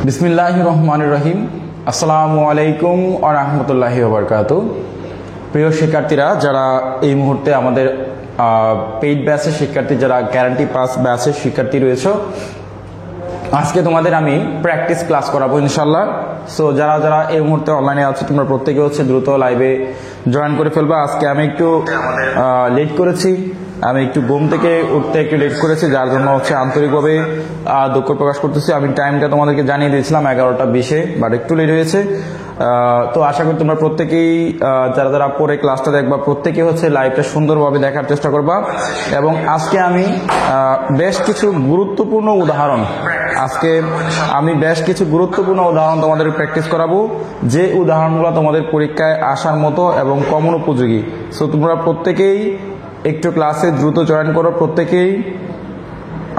বিসমিল্লাহির রহমানির রহিম। আসসালামু আলাইকুম ওয়া রাহমাতুল্লাহি ওয়া বারাকাতুহু। প্রিয় শিক্ষার্থীরা, যারা এই মুহূর্তে আমাদের পেইড ব্যাচের শিক্ষার্থী, যারা গ্যারান্টি পাস ব্যাচের শিক্ষার্থী রয়েছে, আজকে তোমাদের আমি প্র্যাকটিস ক্লাস করাবো ইনশাল্লাহ। সো যারা যারা এই মুহূর্তে অনলাইনে আছে, তোমরা প্রত্যেকে দ্রুত লাইভে জয়েন করে ফেলবা। আজকে আমি একটু লেট করেছি, আমি একটু ঘুম থেকে উঠতে একটু লেট করেছি, যার জন্য আন্তরিকভাবে দুঃখ প্রকাশ করতেছি। আমি টাইমটা তোমাদেরকে জানিয়ে দিয়েছিলাম 11:20, বাট একটু লেট হয়েছে। তো আশা করি তোমরা প্রত্যেকেই যারা যারা পরে ক্লাসটা দেখবা, প্রত্যেকেই লাইভটা সুন্দরভাবে দেখার চেষ্টা করবা। এবং আজকে আমি বেশ কিছু গুরুত্বপূর্ণ উদাহরণ তোমাদের প্র্যাকটিস করাবো, যে উদাহরণগুলো তোমাদের পরীক্ষায় আসার মতো এবং কমন উপযোগী। সো তোমরা প্রত্যেকেই একটু ক্লাসে দ্রুত জয়েন করো। প্রত্যেকেই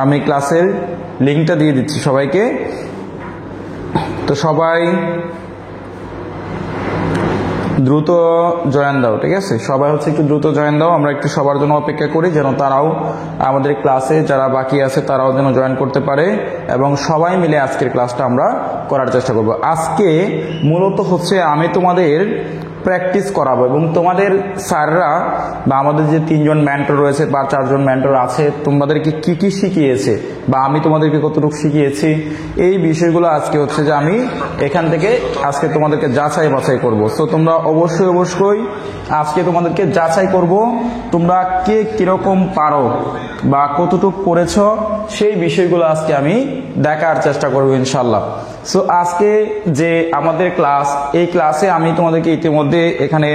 আমি ক্লাসের লিঙ্কটা দিয়ে দিচ্ছি সবাইকে। তো সবাই দ্রুত জয়েন দাও, ঠিক আছে? সবাই একটু দ্রুত জয়েন দাও। আমরা একটু সবার জন্য অপেক্ষা করি, যেন তারাও আমাদের ক্লাসে যারা বাকি আছে তারাও যেন জয়েন করতে পারে, এবং সবাই মিলে আজকের ক্লাসটা আমরা করার চেষ্টা করব। আজকে মূলত আমি তোমাদের প্র্যাকটিস করাবো, এবং তোমাদের স্যাররা বা আমাদের যে 3জন মেন্টর রয়েছে বা 4জন মেন্টর আছে, তোমাদেরকে কি কি শিখিয়েছে বা আমি তোমাদেরকে কতটুকু শিখিয়েছি, এই বিষয়গুলো আজকে যে আমি এখান থেকে আজকে তোমাদেরকে যাচাই বাছাই করব। সো তোমরা অবশ্যই আজকে তোমাদেরকে যাচাই করব, তোমরা কে কিরকম পারো বা কতটুকু পড়েছো, সেই বিষয়গুলো আজকে আমি দেখার চেষ্টা করবো ইনশাল্লাহ। সো আজকে যে আমাদের ক্লাস, এই ক্লাসে আমি তোমাদেরকে ইতিমধ্যে এখানে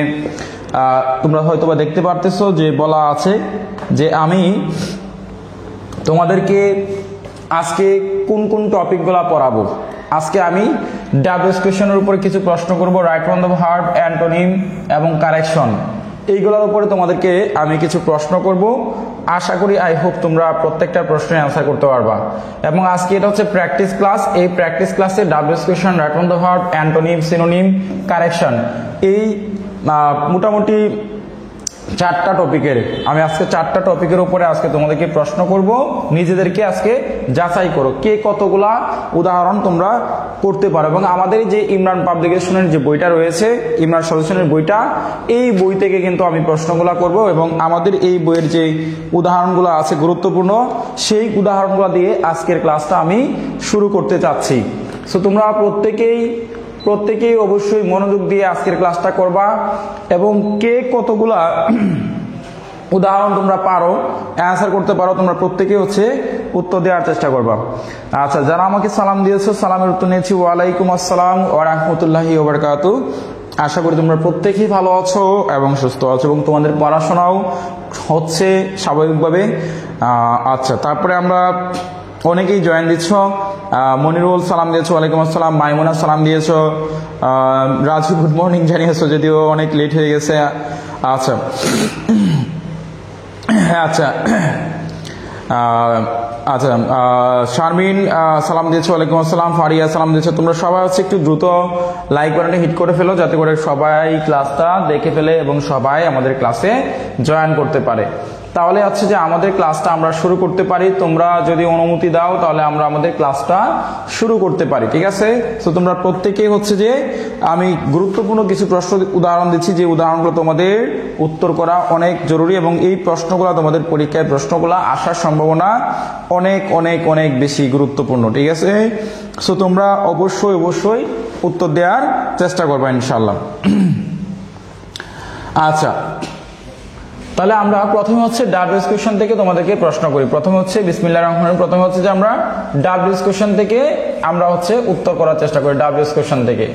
তোমরা হয়তোবা দেখতে পারতেছো যে বলা আছে যে আমি তোমাদেরকে আজকে কোন কোন টপিকগুলো পড়াবো। আজকে আমি ডাবল কোয়েশ্চনের উপরে কিছু প্রশ্ন করব, right from the verb, antonym এবং কারেকশন, এইগুলোর উপরে তোমাদেরকে আমি কিছু প্রশ্ন করব। আশা করি আই হোপ তোমরা প্রত্যেকটা প্রশ্নের অ্যান্সার করতে পারবা। এবং আজকে এটা প্র্যাকটিস ক্লাস। এই প্র্যাকটিস ক্লাসে double question, right from the verb, antonym, synonym, correction, এই মোটামুটি 4টা টপিকের আমি আজকে 4টা টপিকের উপরে আজকে তোমাদেরকে প্রশ্ন করব। নিজেদেরকে আজকে যাচাই করো কে কতগুলা উদাহরণ তোমরা করতে পারো। এবং আমাদের যে ইমরান পাবলিকেশনের যে বইটা রয়েছে, ইমরান সলিউশনের বইটা, এই বই থেকে কিন্তু আমি প্রশ্নগুলা করব, এবং আমাদের এই বইয়ের যে উদাহরণগুলো আছে গুরুত্বপূর্ণ, সেই উদাহরণগুলো দিয়ে আজকের ক্লাসটা আমি শুরু করতে চাচ্ছি। সো তোমরা প্রত্যেকেই অবশ্যই মনোযোগ দিয়ে আজকের ক্লাসটা করবা, এবং কে কতগুলা উদাহরণ তোমরা পারো, অ্যান্সার করতে পারো, তোমরা প্রত্যেকেই উত্তর দেওয়ার চেষ্টা করবা। আচ্ছা, যারা আমাকে সালাম দিয়েছো, সালামের উত্তর নিয়েছি ওয়ালাইকুম আসসালাম ওয়া রাহমাতুল্লাহি ওয়া বারাকাতুহু। আশা করি তোমরা প্রত্যেকেই ভালো আছো এবং সুস্থ আছো, এবং তোমাদের পড়াশোনাও স্বাভাবিকভাবে। আচ্ছা, তারপরে আমরা অনেকেই জয়েন দিচ্ছ। মনিরুল সালাম দিয়েছো, ওয়ালাইকুম আসসালাম। মাইমুনা সালাম দিয়েছো, রাজু গুড মর্নিং জানিয়েছো, যদিও অনেক লেট হয়ে গেছে। আচ্ছা আচ্ছা আচ্ছা শারমিন সালাম দিয়েছো, ওয়ালাইকুম আসসালাম। ফারিয়া সালাম দিয়েছো। তোমরা সবাই একটু দ্রুত লাইক বাটনে হিট করে ফেলো, যাতে করে সবাই ক্লাসটা দেখে ফেলে এবং সবাই আমাদের ক্লাসে জয়েন করতে পারে। তাহলে যে আমাদের ক্লাসটা আমরা শুরু করতে পারি। তোমরা যদি অনুমতি দাও তাহলে আমরা আমাদের ক্লাসটা শুরু করতে পারি, ঠিক আছে? তো তোমরা প্রত্যেকেই যে আমি গুরুত্বপূর্ণ কিছু প্রশ্ন উদাহরণ দিচ্ছি, যে উদাহরণগুলো তোমাদের উত্তর করা অনেক জরুরি, এবং এই প্রশ্নগুলো তোমাদের পরীক্ষায় প্রশ্নগুলো আসার সম্ভাবনা অনেক অনেক অনেক বেশি গুরুত্বপূর্ণ, ঠিক আছে? সো তোমরা অবশ্যই উত্তর দেওয়ার চেষ্টা করবে ইনশাআল্লাহ। আচ্ছা, তাহলে আমরা প্রথমে ডাবল কোয়েশ্চন থেকে তোমাদেরকে প্রশ্ন করি। প্রথমে বিসমিল্লাহির রহমানির রহিম, প্রথমে যে আমরা ডাবল কোয়েশ্চন থেকে আমরা উত্তর করার চেষ্টা করি, ডাবল কোয়েশ্চন থেকে।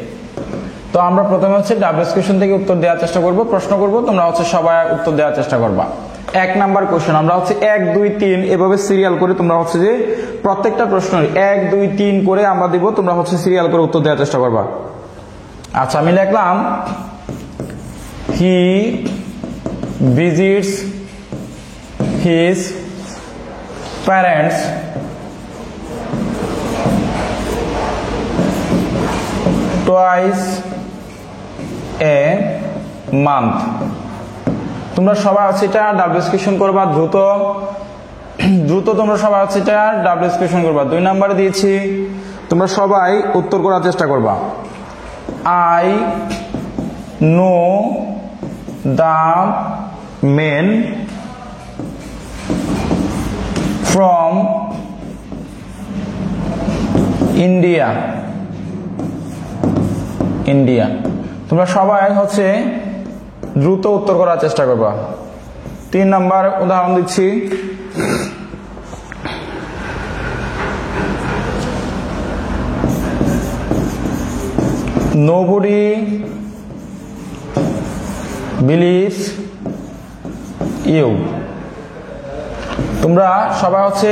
তো আমরা প্রথমে ডাবল কোয়েশ্চন থেকে উত্তর দেওয়ার চেষ্টা করব, প্রশ্ন করব, তোমরা সবাই উত্তর দেওয়ার চেষ্টা করবা। 1 নাম্বার কোয়েশ্চন, আমরা 1 2 3 এভাবে সিরিয়াল করে তোমরা যে প্রত্যেকটা প্রশ্নের 1 2 3 করে আমরা দিব, তোমরা সিরিয়াল করে উত্তর দেওয়ার চেষ্টা করবা। আচ্ছা, আমি লিখলাম হি visits his parents twice a month। তোমরা সবাই এটা ডাবল কোয়েশ্চন করবা, দ্রুত তোমরা সবাই এটা ডাবল কোয়েশ্চন করবা। 2 নাম্বার দিয়েছি তোমরা সবাই উত্তর করার চেষ্টা করবা। I know the men from India. India. তোমরা সবাই হচ্ছে দ্রুত উত্তর করার চেষ্টা করবা। 3 নাম্বার উদাহরণ দিচ্ছি। Nobody believes you. তোমরা সবাই হচ্ছে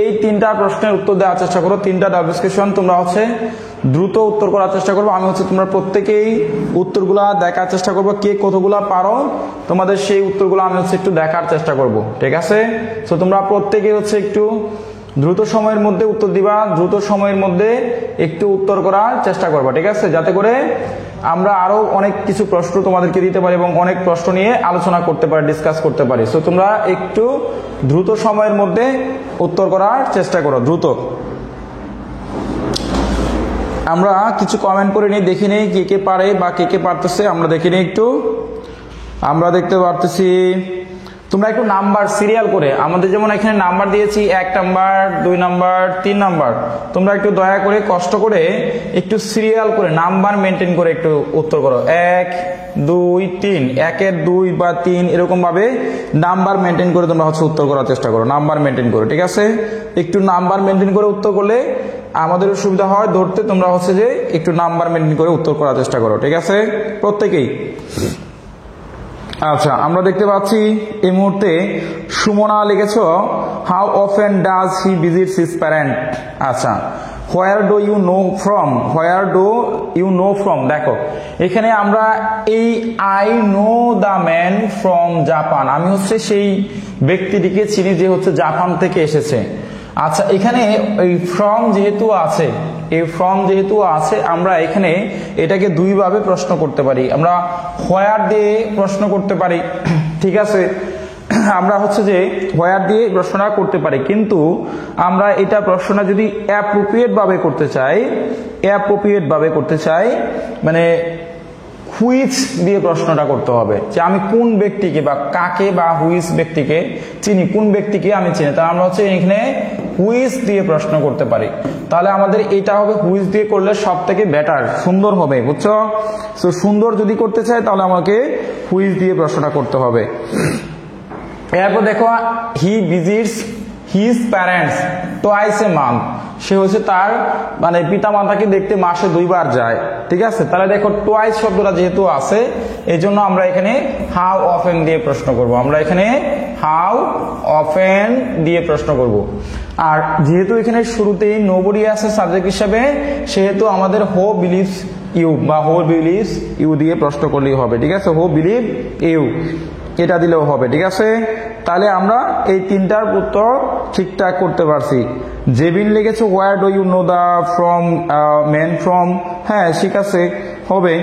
এই 3টা প্রশ্নের উত্তর দেওয়ার চেষ্টা করো। 3টা ডাবল কোয়েশ্চন তোমরা হচ্ছে দ্রুত উত্তর করার চেষ্টা করবো। আমি হচ্ছে তোমরা প্রত্যেকেই উত্তরগুলা দেখার চেষ্টা করবো, কে কতগুলা পারো তোমাদের সেই উত্তরগুলো আমি হচ্ছে একটু দেখার চেষ্টা করব, ঠিক আছে? সো তোমরা প্রত্যেকেই হচ্ছে একটু দ্রুত সময়ের মধ্যে উত্তর দিবা, দ্রুত সময়ের মধ্যে একটু উত্তর করার চেষ্টা করবা, ঠিক আছে? যাতে করে আমরা আরো অনেক কিছু প্রশ্ন তোমাদেরকে দিতে পারি এবং অনেক প্রশ্ন নিয়ে আলোচনা করতে পারি, ডিসকাস করতে পারি। সো তোমরা একটু দ্রুত সময়ের মধ্যে উত্তর করার চেষ্টা করো, দ্রুত। আমরা কিছু কমেন্ট করে নিই, দেখে নিই কে কে পারে বা কে কে পারতেছে। আমরা দেখে নিই একটু। আমরা দেখতে পারতেছি তোমরা একটু নাম্বার সিরিয়াল করে, আমাদের যেমন এখানে নাম্বার দিয়েছি 1 নাম্বার, 2 নাম্বার, 3 নাম্বার, তোমরা একটু দয়া করে কষ্ট করে একটু সিরিয়াল করে নাম্বার মেনটেন করে একটু উত্তর করো। 1 2 3, 1 2 বা 3 এরকম ভাবে নাম্বার মেনটেন করে তোমরা হচ্ছে উত্তর করার চেষ্টা করো, নাম্বার মেনটেন করে, ঠিক আছে? একটু নাম্বার মেনটেন করে উত্তর করলে আমাদেরও সুবিধা হয় ধরতে। তোমরা হচ্ছে যে একটু নাম্বার মেনটেন করে উত্তর করার চেষ্টা করো, ঠিক আছে? প্রত্যেকেই। আচ্ছা, আমরা দেখতে পাচ্ছি এই মুহূর্তে সুমনা লিখেছ how often does he visits his parent. আচ্ছা, where do you know from, where do you know from. দেখো এখানে আমরা এই I know the man from Japan, আমি হচ্ছে সেই ব্যক্তিটিকে চিনি যে হচ্ছে জাপান থেকে এসেছে। আচ্ছা, এখানে এই ফ্রম যেহেতু আছে, এই ফ্রম যেহেতু আছে, আমরা এখানে এটাকে দুই ভাবে প্রশ্ন করতে পারি। আমরা হোয়ার দিয়ে প্রশ্ন করতে পারি, ঠিক আছে? আমরা হচ্ছে যে হোয়ার দিয়ে প্রশ্নটা করতে পারি, কিন্তু আমরা এটা প্রশ্নটা যদি অ্যাপ্রোপ্রিয়েট ভাবে করতে চাই, অ্যাপ্রোপ্রিয়েট ভাবে করতে চাই মানে হুইচ দিয়ে প্রশ্নটা করতে হবে, যে আমি কোন ব্যক্তিকে বা কাকে বা হুইচ ব্যক্তিকে চিনি, কোন ব্যক্তিকে আমি চিনি, তা আমরা হচ্ছে এখানে হুইচ দিয়ে প্রশ্ন করতে পারি। তাহলে আমাদের এটা হবে হুইচ দিয়ে করলে সব থেকে বেটার, সুন্দর হবে, বুঝছো? সো সুন্দর যদি করতে চাই তাহলে আমাকে হুইচ দিয়ে প্রশ্নটা করতে হবে। এরপর দেখো he visits his parents twice a month, সে হচ্ছে তার মানে পিতা মাতাকে দেখতে মাসে 2 বার যায়, ঠিক আছে? তাহলে দেখো টুয়াইস শব্দটা যেহেতু আছে, এই জন্য আমরা এখানে হাউ অফেন দিয়ে প্রশ্ন করব। আমরা এখানে হাউ অফেন দিয়ে প্রশ্ন করব। আর যেহেতু এখানে শুরুতেই নোবডি আছে সাবজেক্ট হিসাবে, সেহেতু আমাদের হো বিলিভস ইউ বা হো বিলিভস ইউ দিয়ে প্রশ্ন করলেই হবে, ঠিক আছে? হো বিলিভ ইউ এটা দিলেও হবে, ঠিক আছে? তাহলে আমরা এই 3টার উত্তর ঠিকঠাক করতে পারছি। জেবিন লিখেছে where do you know the from men from, হ্যাঁ ঠিক আছে, হবে।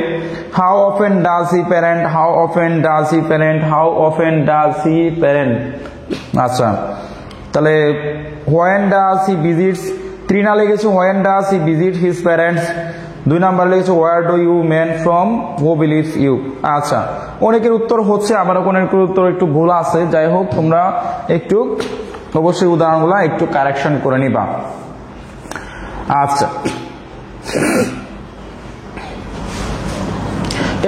How often does he parent, how often does he parent, how often does he parent. আচ্ছা, তাহলে when does he visits, Trina লিখেছে when does he visit his parents. 2 number লিখেছে where do you men from, who believes you. আচ্ছা, অনেকের উত্তর হচ্ছে, আবার অনেকের উত্তর একটু ভুল আছে। যাই হোক, তোমরা একটু অবশ্যই উদাহরণগুলো একটু কারেকশন করে নিবা। আচ্ছা,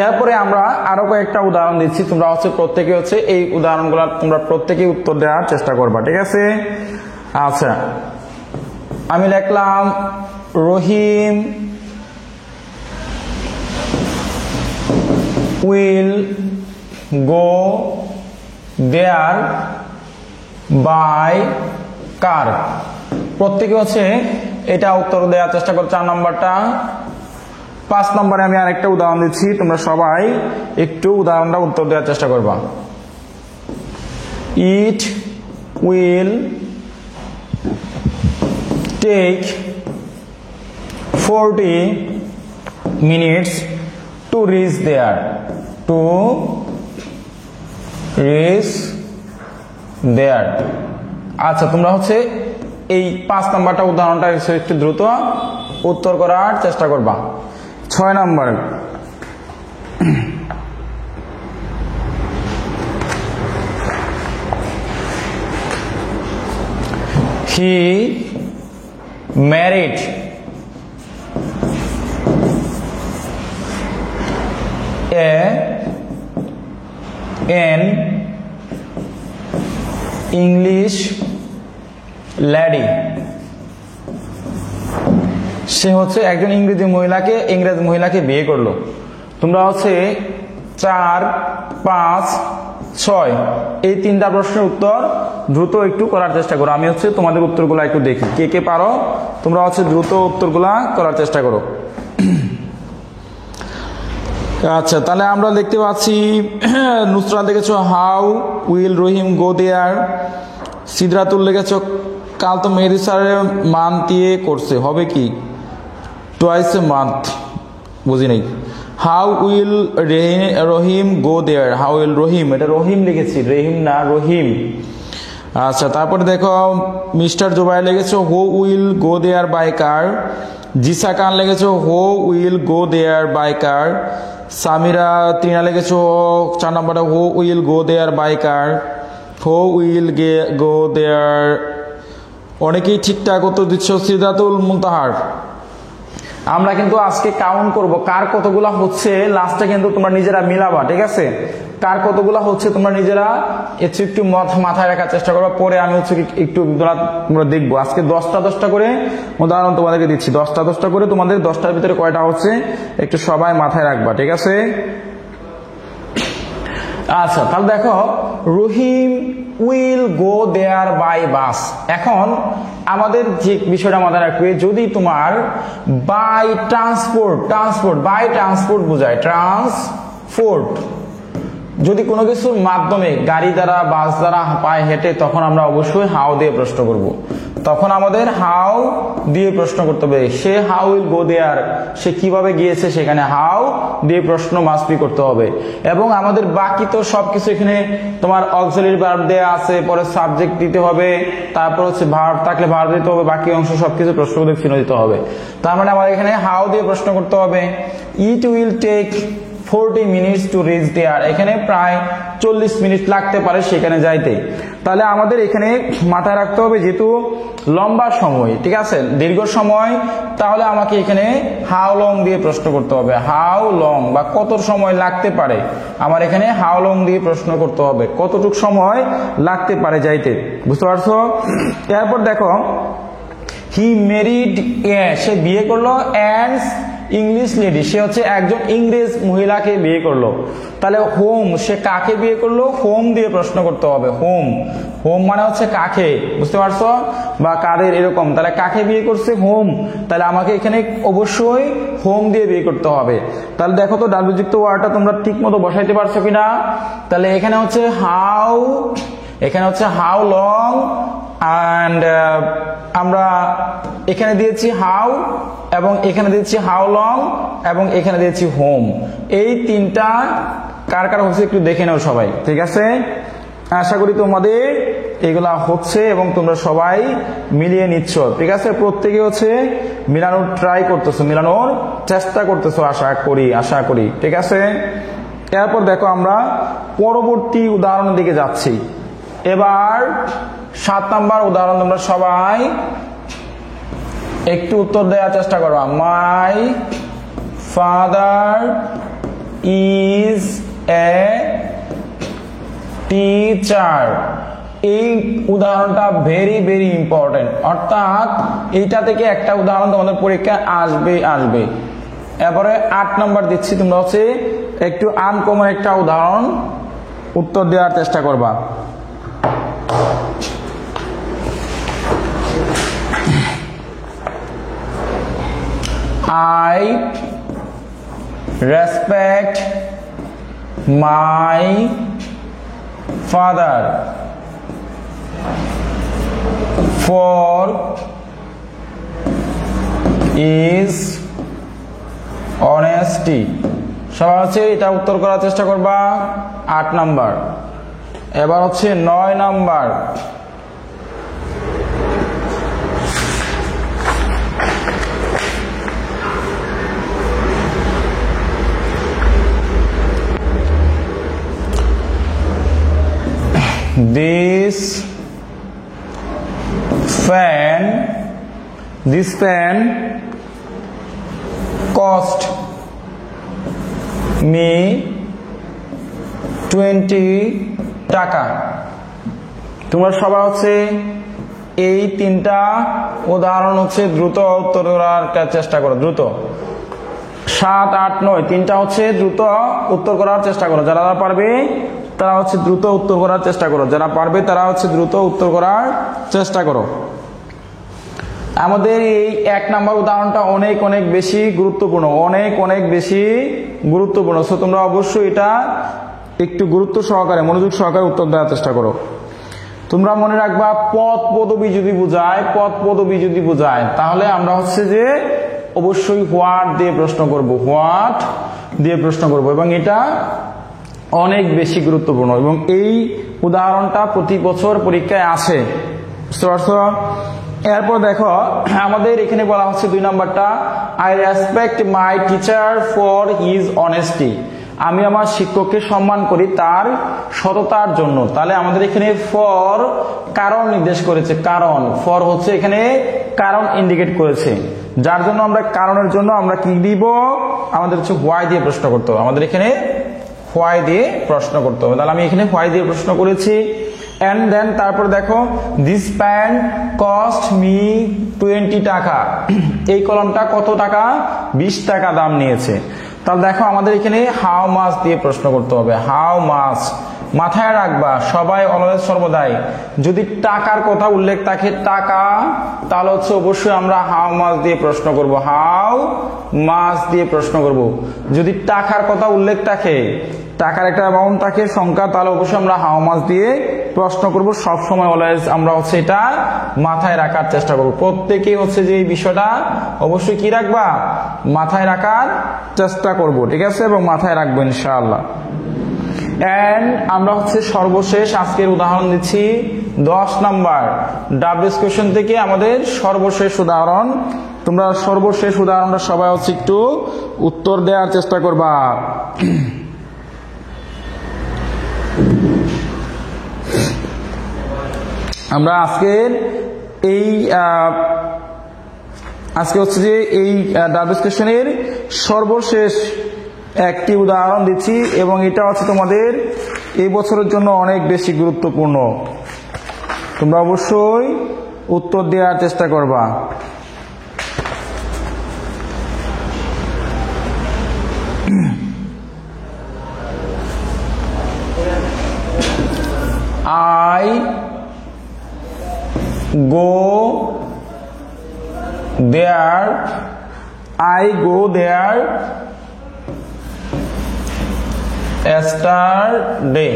এরপরে আমরা আরো কয়েকটা উদাহরণ দিচ্ছি, তোমরা হচ্ছে প্রত্যেকে হচ্ছে এই উদাহরণগুলো তোমরা প্রত্যেকেই উত্তর দেওয়ার চেষ্টা করবা, ঠিক আছে? আচ্ছা, আমি লিখলাম রহিম will go there by car। প্রত্যেকে হচ্ছে এটা উত্তর দেওয়ার চেষ্টা করো 4 নম্বরটা। 5 নম্বরে আমি আরেকটা উদাহরণ দিচ্ছি, তোমরা সবাই একটু উদাহরণটা উত্তর দেওয়ার চেষ্টা করবা। It will take 40 minutes to reach there, to reach there। আচ্ছা, তোমরা হচ্ছে এই 5 নাম্বারটা উদাহরণটা একটু দ্রুত উত্তর করার চেষ্টা করবা। 6 number, he married an English lady, সে হচ্ছে একজন ইংরেজ মহিলাকে বিয়ে করলো। তোমরা হচ্ছে 4, 5, 6 এই 3টা প্রশ্নের উত্তর দ্রুত একটু করার চেষ্টা করো। আমি হচ্ছে তোমাদের উত্তরগুলো একটু দেখি কে কে পারো, তোমরা হচ্ছে দ্রুত উত্তরগুলা করার চেষ্টা করো। আচ্ছা, তাহলে আমরা দেখতে পাচ্ছি নুসরাত লিখেছো হাউ উইল রহিম গো দেয়ার, সিদরাতুল লিখেছো কাল তো মেহেদি স্যারের মান্থ দিয়ে করছে, হবে কি টুয়াইস এ মান্থ, বুঝি নাই। How will Rahim go there, how will Rahim, এটা রহিম লিখেছি, রহিম না রহিম। আচ্ছা, তারপরে দেখো মিস্টার জুবাইর লিখেছো who will go there by car, Jisa Khan লিখেছো who will go there by car, Samira Trina লিখেছো 4 নম্বরে who will go there by car, who will go there. অনেকেই ঠিকঠাক উত্তর দিচ্ছ। সিদরাতুল মুনতাহার, আমরা কিন্তু আজকে কাউন্ট করব কার কতগুলা হচ্ছে, লাস্টে কিন্তু তোমরা নিজেরা মিলাবা, ঠিক আছে? কার কতগুলা হচ্ছে তোমরা নিজেরা একটু মাথায় রাখার চেষ্টা করবা। পরে আমি হচ্ছে একটু তোমরা দেখবো। আজকে 10টা করে উদাহরণ তোমাদেরকে দিচ্ছি, 10টা করে, তোমাদের 10টার ভিতরে কয়টা হচ্ছে একটু সবাই মাথায় রাখবা, ঠিক আছে? আচ্ছা, তাহলে দেখো রহিম will go there by bus. এখন আমাদের যে বিষয়টা মাথায় রাখবে, যদি তোমার বাই ট্রান্সপোর্ট বোঝায়, ট্রান্সপোর্ট যদি কোনো কিছুর মাধ্যমে গাড়ি দ্বারা বাস দ্বারা পায়ে হেঁটে, তখন আমরা অবশ্যই হাউ দিয়ে প্রশ্ন করব। তখন আমাদের হাউ দিয়ে প্রশ্ন করতে হবে। সে হাউ উইল গো দেয়ার, সে কিভাবে গিয়েছে, সেখানে হাউ দিয়ে প্রশ্ন মাস্ট বি করতে হবে। এবং আমাদের বাকি তো সবকিছু এখানে তোমার অক্সিলারি ভার্ব দেয়া আছে, পরে সাবজেক্ট দিতে হবে, তারপর হচ্ছে ভার্ব থাকলে ভার্ব দিতে হবে, বাকি অংশ সবকিছু প্রশ্নবোধক চিহ্ন দিতে হবে। তার মানে আমাদের এখানে হাউ দিয়ে প্রশ্ন করতে হবে। It will take 40 minutes to reach there, এখানে প্রায় 40 মিনিট লাগতে পারে সেখানে যাইতে। তাহলে আমাদের এখানে মাথায় রাখতে হবে যেহেতু লম্বা সময়, ঠিক আছে, দীর্ঘ সময়, তাহলে আমাকে এখানে হাউ লং দিয়ে প্রশ্ন করতে হবে। হাউ লং বা কত সময় লাগতে পারে, আমার এখানে হাউ লং দিয়ে প্রশ্ন করতে হবে, কতটুক সময় লাগতে পারে যাইতে, বুঝতে পারছো? এরপর দেখো হি মেরিড, সে বিয়ে করলো, অ্যান্ড ইংলিশ লেডি, সে হচ্ছে একজন ইংরেজ মহিলাকে বিয়ে করলো। তাহলে হোম, সে কাকে বিয়ে করলো, হোম দিয়ে প্রশ্ন করতে হবে। হোম মানে হচ্ছে কাকে, বুঝতে পারছো, বা কাদের এরকম। তাহলে কাকে বিয়ে করছে, হোম, তাহলে আমাকে এখানে অবশ্যই হোম দিয়ে বিয়ে করতে হবে। তাহলে দেখো তো ডাব্লিউ যুক্ত ওয়ার্ডটা তোমরা ঠিক মতো বসাইতে পারছো কিনা। তাহলে এখানে হচ্ছে হাউ লং, অ্যান্ড আমরা এখানে দিয়েছি হাউ, এবং এখানে দিয়েছি হাউ লং, এবং এখানে দিয়েছি হোম। এই 3টা কার কার হচ্ছে একটু দেখে নাও সবাই, ঠিক আছে? আশা করি তোমাদের এগুলা হচ্ছে এবং তোমরা সবাই মিলিয়ে নিচ্ছ, ঠিক আছে? প্রত্যেকে হচ্ছে মিলানোর ট্রাই করতেছো, মিলানোর চেষ্টা করতেছো, আশা করি, ঠিক আছে? এরপর দেখো আমরা পরবর্তী উদাহরণের দিকে যাচ্ছি। এবার 7 নাম্বার উদাহরণ তোমরা সবাই একটু উত্তর দেওয়ার চেষ্টা করো। My father is a teacher. এই উদাহরণটা ভেরি ভেরি ইম্পর্টেন্ট, অর্থাৎ এইটা থেকে একটা উদাহরণ তোমাদের পরীক্ষায় আসবে। এরপরে 8 নাম্বার দিচ্ছি, তোমরা হচ্ছে একটু আনকমন একটা উদাহরণ উত্তর দেওয়ার চেষ্টা করবা। I respect my father for his honesty. সবাই হচ্ছে এটা উত্তর করার চেষ্টা করবা। 8 নাম্বার। এবার হচ্ছে 9 number. this fan cost me 20 টাকা। তোমরা সবাই হচ্ছে এই তিনটা উদাহরণ হচ্ছে দ্রুত উত্তর করার চেষ্টা করো। দ্রুত 7, 8, 9 তিনটা হচ্ছে দ্রুত উত্তর করার চেষ্টা করো। যারা পারবে তারা হচ্ছে দ্রুত উত্তর করার চেষ্টা করো। যারা পারবে তারা হচ্ছে দ্রুত উত্তর করার চেষ্টা করো। আমাদের এই 1 নাম্বার উদাহরণটা অনেক অনেক বেশি গুরুত্বপূর্ণ, অনেক বেশি গুরুত্বপূর্ণ। সো তোমরা অবশ্যই এটা একটু গুরুত্ব সহকারে, মনোযোগ সহকারে উত্তর দেওয়ার চেষ্টা করো। তোমরা মনে রাখবা পদ পদবী যদি বোঝায় তাহলে আমরা হচ্ছে যে অবশ্যই হোয়াট দিয়ে প্রশ্ন করব, এবং এটা অনেক বেশি গুরুত্বপূর্ণ, এবং এই উদাহরণটা প্রতি বছর পরীক্ষায় আসে। এরপর দেখো আমাদের এখানে বলা হচ্ছে 2 নাম্বারটা, I respect my teacher for his honesty. আমি আমার শিক্ষককে সম্মান করি তার সততার জন্য। তাহলে আমাদের এখানে ফর কারণ নির্দেশ করেছে, কারণ ফর হচ্ছে এখানে কারণ ইন্ডিকেট করেছে, যার জন্য আমরা কারণের জন্য আমরা কি দিব, আমাদের হচ্ছে হোয়াই দিয়ে প্রশ্ন করতে হবে। আমাদের এখানে হোয়াই দিয়ে প্রশ্ন করতে হবে। তাহলে আমি এখানে হোয়াই দিয়ে প্রশ্ন করেছি। এন্ড দেন তারপর দেখো দিস প্যান্ট কস্ট মি 20 টাকা। এই কলমটা কত টাকা? 20 টাকা দাম নিয়েছে। তাহলে দেখো আমাদের এখানে হাউ মাচ দিয়ে প্রশ্ন করতে হবে। হাউ মাচ মাথায় রাখবা সবাই অলওয়েজ সর্বদাই, যদি টাকার কথা উল্লেখ থাকে টাকা, তাহলে হচ্ছে অবশ্যই আমরা হাউ মাচ দিয়ে প্রশ্ন করব, হাউ মাচ দিয়ে প্রশ্ন করব। যদি টাকার কথা উল্লেখ থাকে, টাকার একটা অ্যামাউন্ট থাকে সংখ্যা, তাহলে অবশ্যই আমরা হাউ মাচ দিয়ে প্রশ্ন করব। সব সময় অলওয়েজ আমরা হচ্ছে এটা মাথায় রাখার চেষ্টা করব। প্রত্যেকেই হচ্ছে যে এই বিষয়টা অবশ্যই কি রাখবা, মাথায় রাখার চেষ্টা করব, ঠিক আছে, এবং মাথায় রাখবো ইনশাআল্লাহ। এন্ড আমরা হচ্ছে সর্বশেষ আজকের উদাহরণ দিচ্ছি 10 নাম্বার ডাব্লিউএস কোশ্চেন থেকে আমাদের সর্বশেষ উদাহরণ। তোমরা সর্বশেষ উদাহরণটা সবাই হচ্ছে একটু উত্তর দেওয়ার চেষ্টা করবা। আমরা আজকে হচ্ছে যে এই ডাব্লিউএস কোশ্চেনের সর্বশেষ একটি উদাহরণ দিচ্ছি, এবং এটা হচ্ছে তোমাদের এই বছরের জন্য অনেক বেশি গুরুত্বপূর্ণ। তোমরা অবশ্যই উত্তর দেওয়ার চেষ্টা করবা। I go there yesterday,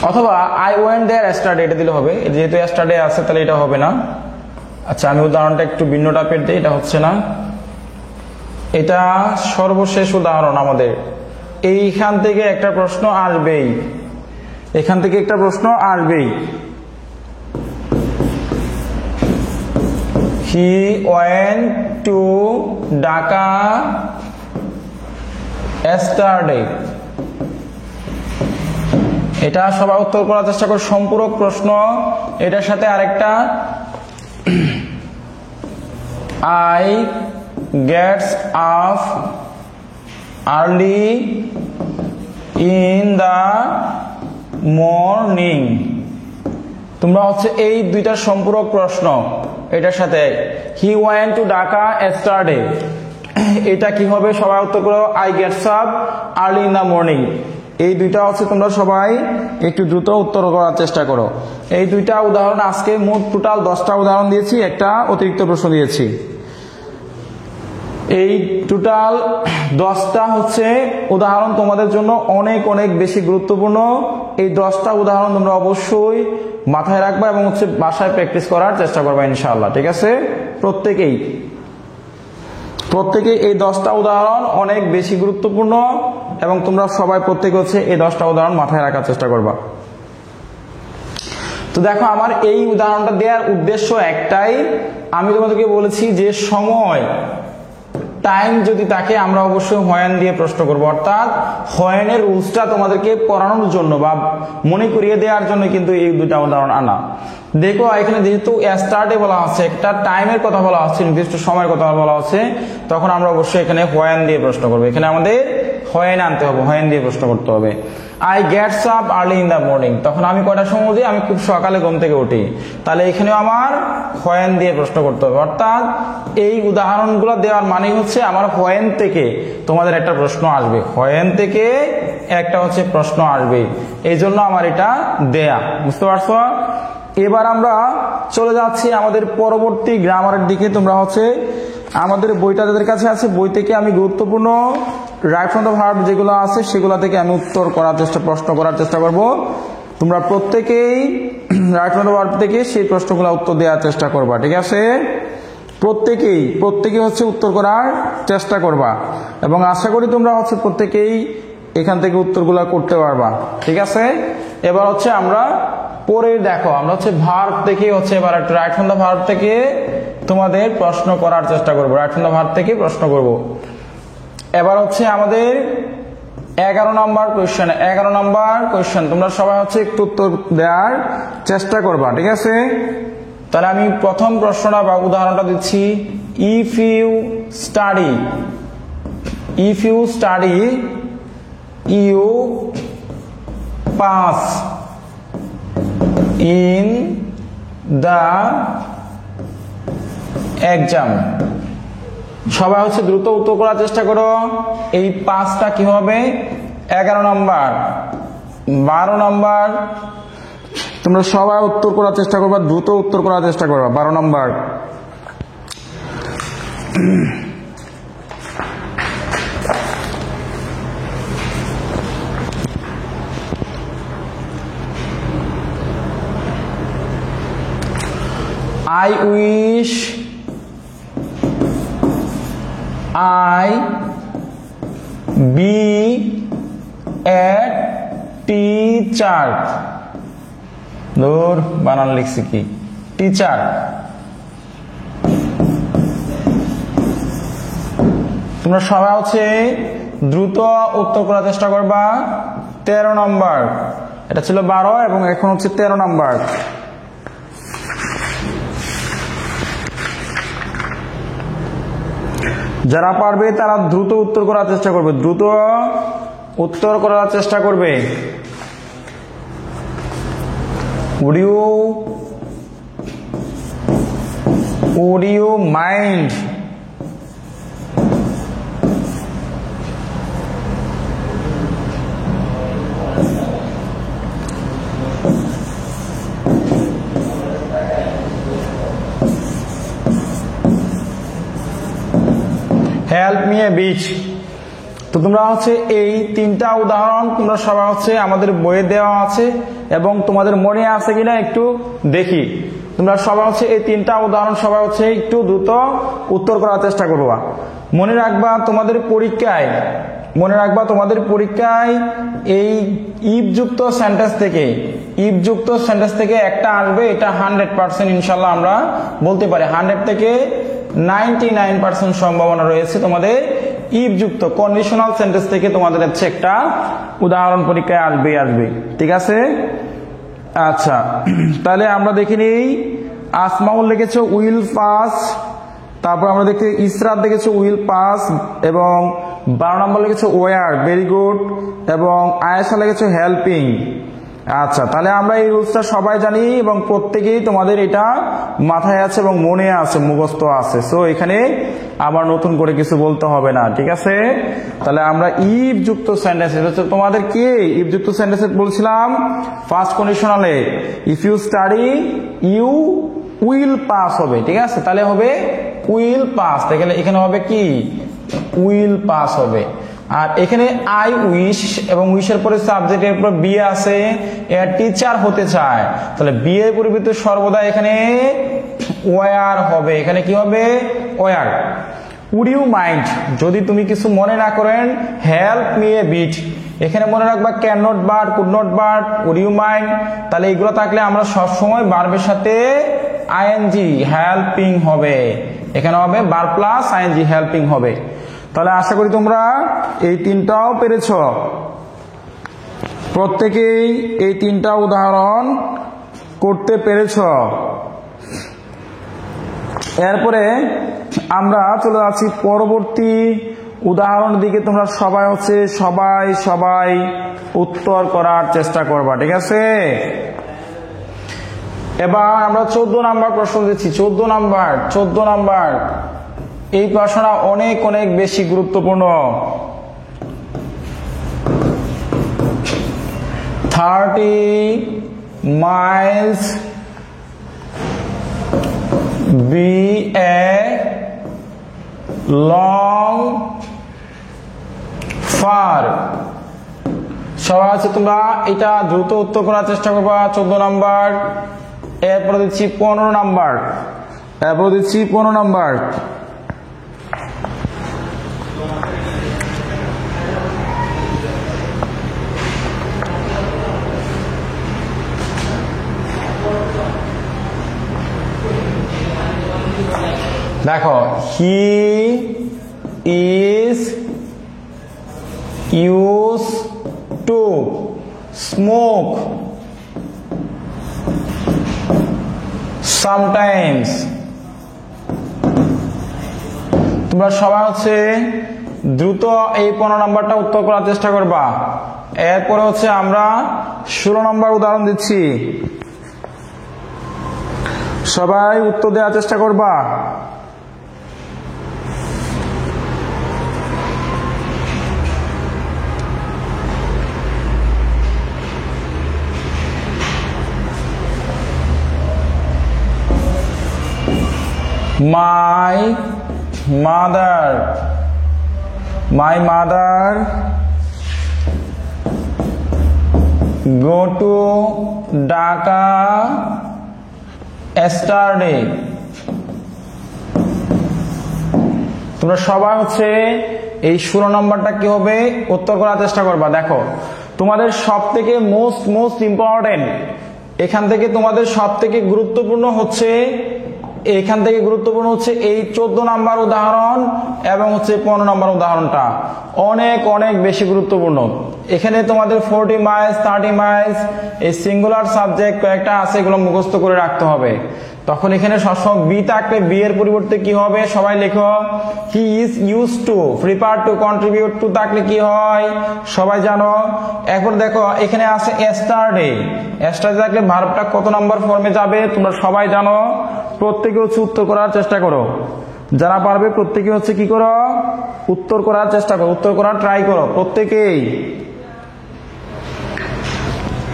অথবা I went there yesterday, এটা দিলে হবে। যেহেতু yesterday আছে তাহলে এটা হবে না। আচ্ছা আমি উদাহরণটা একটু ভিন্ন টাইপের দিই, এটা হচ্ছে না। এটা সর্বশেষ উদাহরণ আমাদের। এইখান থেকে একটা প্রশ্ন আসবেই, এখান থেকে একটা প্রশ্ন আসবেই। He went to Dhaka yesterday। এটা সবাই উত্তর করার চেষ্টা করো। সম্পূরক প্রশ্ন এটার সাথে আরেকটা, I gets up early in the morning। তোমরা হচ্ছে এই দুইটা সম্পূরক প্রশ্ন এটার সাথে he went to Dhaka yesterday, এটা কি হবে সবাই উত্তর করো, I gets up early in the morning। এই দুইটা হচ্ছে তোমরা সবাই একটু দ্রুত উত্তর করার চেষ্টা করো। এই দুইটা উদাহরণ আজকে মোট টোটাল 10টা উদাহরণ দিয়েছি, একটা অতিরিক্ত প্রশ্ন দিয়েছি। এই টোটাল 10টা হচ্ছে উদাহরণ তোমাদের জন্য অনেক অনেক বেশি গুরুত্বপূর্ণ। এই 10টা উদাহরণ তোমরা অবশ্যই মাথায় রাখবা এবং হচ্ছে বাসায় প্র্যাকটিস করার চেষ্টা করবা ইনশাআল্লাহ, ঠিক আছে। প্রত্যেকেই এই 10টা উদাহরণ অনেক বেশি গুরুত্বপূর্ণ, এবং তোমরা সবাই প্রত্যেকে হচ্ছে এই 10টা উদাহরণ মাথায় রাখার চেষ্টা করবা। তো দেখো আমার এই উদাহরণটা দেওয়ার উদ্দেশ্য একটাই, আমি তোমাদেরকে বলেছি যে সময় টাইম যদি থাকে আমরা অবশ্যই হোয়েন দিয়ে প্রশ্ন করব, অর্থাৎ হোয়েনের রুলসটা তোমাদেরকে পড়ানোর জন্য বা মনে করিয়ে দেওয়ার জন্য কিন্তু এই দুইটা উদাহরণ আনা। দেখো এখানে যেহেতু স্টার্টে বলা হচ্ছে, একটা টাইমের কথা বলা হচ্ছে, নির্দিষ্ট সময়ের কথা বলা হচ্ছে, তখন আমরা অবশ্যই এখানে হোয়েন দিয়ে প্রশ্ন করবো। এখানে আমাদের হোয়েন আনতে হবে, হোয়েন দিয়ে প্রশ্ন করতে হবে। I gets up early in the morning, তখন আমি কয়টার সময় উঠি? আমি খুব সকালে ঘুম থেকে উঠি। তাহলে এখানেও আমার হোয়েন দিয়ে প্রশ্ন করতে হবে, অর্থাৎ এই উদাহরণগুলো দেওয়ার মানে হচ্ছে আমার হোয়েন থেকে তোমাদের একটা প্রশ্ন আসবে, হোয়েন থেকে একটা হচ্ছে প্রশ্ন আসবে, এই জন্য আমার এটা দেয়া। বুঝতে পারছো? এবার আমরা চলে যাচ্ছি আমাদের পরবর্তী গ্রামারের দিকে। তোমরা হচ্ছে আমাদের বইটা যাদের কাছে আছে, বই থেকে আমি গুরুত্বপূর্ণ রাইট ফ্রম দ্য ভার্ব যেগুলো আছে সেগুলো থেকে আমি উত্তর করার প্রশ্ন করার চেষ্টা করব। তোমরা প্রত্যেকেই রাইট ফ্রম দ্য ভার্ব থেকে সেই প্রশ্নগুলো উত্তর দেওয়ার চেষ্টা করবা, ঠিক আছে? প্রত্যেকে হচ্ছে উত্তর করার চেষ্টা করবা, এবং আশা করি তোমরা হচ্ছে প্রত্যেকেই এখান থেকে উত্তরগুলো করতে পারবা, ঠিক আছে? এবার হচ্ছে আমরা পরে দেখো, আমরা হচ্ছে ভার্ব থেকে হচ্ছে এবার একটু রাইট ফ্রম দ্য ভার্ব থেকে তোমাদের প্রশ্ন করার চেষ্টা করব, রাইট ফ্রম দ্য ভার্ব থেকে প্রশ্ন করব। এবার হচ্ছে আমাদের 11 নম্বর কোয়েশ্চেন, 11 নম্বর কোয়েশ্চেন তোমরা সবাই হচ্ছে একটু উত্তর দেওয়ার চেষ্টা করবা, ঠিক আছে? তাহলে আমি প্রথম প্রশ্নটা বা উদাহরণটা দিচ্ছি। If you study you pass in the exam. সবাই হচ্ছে দ্রুত উত্তর করার চেষ্টা করো। এই 5টা কি হবে? 11 নম্বর, 12 নম্বর। তোমরা সবাই উত্তর করার চেষ্টা করবা, দ্রুত উত্তর করার চেষ্টা করবা। 12 নম্বর, I wish I be a teacher। দূর বানান লিখছি কি? টিচার। তোমরা সবাই হচ্ছে দ্রুত উত্তর করার চেষ্টা করবা। 13 নম্বর, এটা ছিল 12 এবং এখন হচ্ছে 13 নম্বর। যারা পারবে তারা দ্রুত উত্তর করার চেষ্টা করবে, দ্রুত উত্তর করার চেষ্টা করবে। Would you mind help me a bit? তো তোমরা হচ্ছে এই 3টা উদাহরণ তোমরা সবাই হচ্ছে আমাদের বইয়ে দেওয়া আছে এবং তোমাদের মনে আছে কিনা একটু দেখি। তোমরা সবাই হচ্ছে এই 3টা উদাহরণ সবাই হচ্ছে একটু দ্রুত উত্তর করার চেষ্টা করবা। মনে রাখবা তোমাদের পরীক্ষায় এই ইফ যুক্ত সেন্টেন্স থেকে একটা আসবে, এটা 100% ইনশাল্লাহ আমরা বলতে পারি। 100 থেকে 99% সম্ভাবনা রয়েছে তোমাদের ইফ যুক্ত কন্ডিশনাল সেন্টেন্স থেকে তোমাদের হচ্ছে একটা উদাহরণ পরীক্ষায় আসবে, ঠিক আছে? আচ্ছা, তাহলে আমরা দেখে নিই। আসমাউল লিখেছে উইল পাস, তারপর আমরা দেখতে ইসরাত দেখেছে উইল পাস, এবং 12 নম্বর লিখেছে ওয়ার, ভেরি গুড, এবং আয়েশা লিখেছে হেল্পিং। আচ্ছা, তাহলে আমরা এই রুলসটা সবাই জানি এবং প্রত্যেকেই তোমাদের এটা মাথায় আছে এবং মনে আছে, মুখস্থ আছে। সো এখানে আবার নতুন করে কিছু বলতে হবে না, ঠিক আছে? তাহলে আমরা ইফ যুক্ত সেন্টেন্স, তোমাদের কি ইফ যুক্ত সেন্টেন্স বলছিলাম ফার্স্ট কন্ডিশনালে if you study you will pass হবে, ঠিক আছে? তাহলে হবে উইল পাস, তাহলে এখানে হবে কি? উইল পাস হবে। আর এখানে আই উইশ এবং উইশের পরে সাবজেক্টের পর বি আছে, এর টিচার হতে চায়, তাহলে বি এর পরিবর্তে সর্বদা এখানে ওয়ার হবে। এখানে কি হবে? ওয়ার। উড ইউ মাইন্ড, যদি তুমি কিছু মনে না করেন, হেল্প মি এ বিট, এখানে মনে রাখবা can not but, could not but, would you mind. তাহলে এগুলো থাকলে আমরা সবসময় ভার্বের সাথে আইএনজি হেল্পিং হবে, এখানে হবে ভার্ব প্লাস আইএনজি হেল্পিং হবে। তাহলে আশা করি তোমরা এই তিনটাও পেরেছো, প্রত্যেকেই এই তিনটা উদাহরণ করতে পেরেছো। এরপরে আমরা চলে যাচ্ছি পরবর্তী উদাহরণ দিকে। তোমরা সবাই উত্তর করার চেষ্টা করবা, ঠিক আছে? এবার আমরা 14 নাম্বার প্রশ্ন দিচ্ছি। 14 নাম্বার এই প্রশ্নটা অনেক বেশি গুরুত্বপূর্ণ। 30 miles be a long far। সবাই আছে, তোমরা এটা দ্রুত উত্তর করার চেষ্টা করবা। 14 নাম্বার। এরপরে দিচ্ছি 15 নাম্বার। দেখো, হি is use to smoke sometimes. তোমরা সবাই হচ্ছে দ্রুত এই 15 নাম্বারটা উত্তর করার চেষ্টা করবা। এরপরে হচ্ছে আমরা 16 নাম্বার উদাহরণ দিচ্ছি, সবাই উত্তর দেওয়ার চেষ্টা করবা। My mother go to Dhaka yesterday। তোমরা সবাই হচ্ছে এই 16 নম্বরটা কি হবে উত্তর করার চেষ্টা করবা। দেখো, তোমাদের সবথেকে মোস্ট ইম্পর্টেন্ট, এখান থেকে তোমাদের সবথেকে গুরুত্বপূর্ণ হচ্ছে এই 14 নাম্বার উদাহরণ এবং হচ্ছে 15 নাম্বার উদাহরণটা অনেক বেশি গুরুত্বপূর্ণ। এখানে তোমাদের 40 মাইলস 30 মাইলস এই সিঙ্গুলার সাবজেক্ট কয়েকটা আছে, এগুলো মুখস্থ করে রাখতে হবে। তখন এখানে সবসময় বি থাকলে বি এর পরিবর্তে কি হবে সবাই লেখো, হি is use two. প্রিপার two contribute to থাকলে কি হয় সবাই জানো। এরপর দেখো এখানে আছে yesterday থাকলে ভার্বটা কত নাম্বার ফর্মে যাবে তোমরা সবাই জানো। প্রত্যেকে হচ্ছে উত্তর করার চেষ্টা করো, যারা পারবে প্রত্যেকে হচ্ছে কি করো উত্তর করার চেষ্টা করো, উত্তর করার ট্রাই করো প্রত্যেকেই।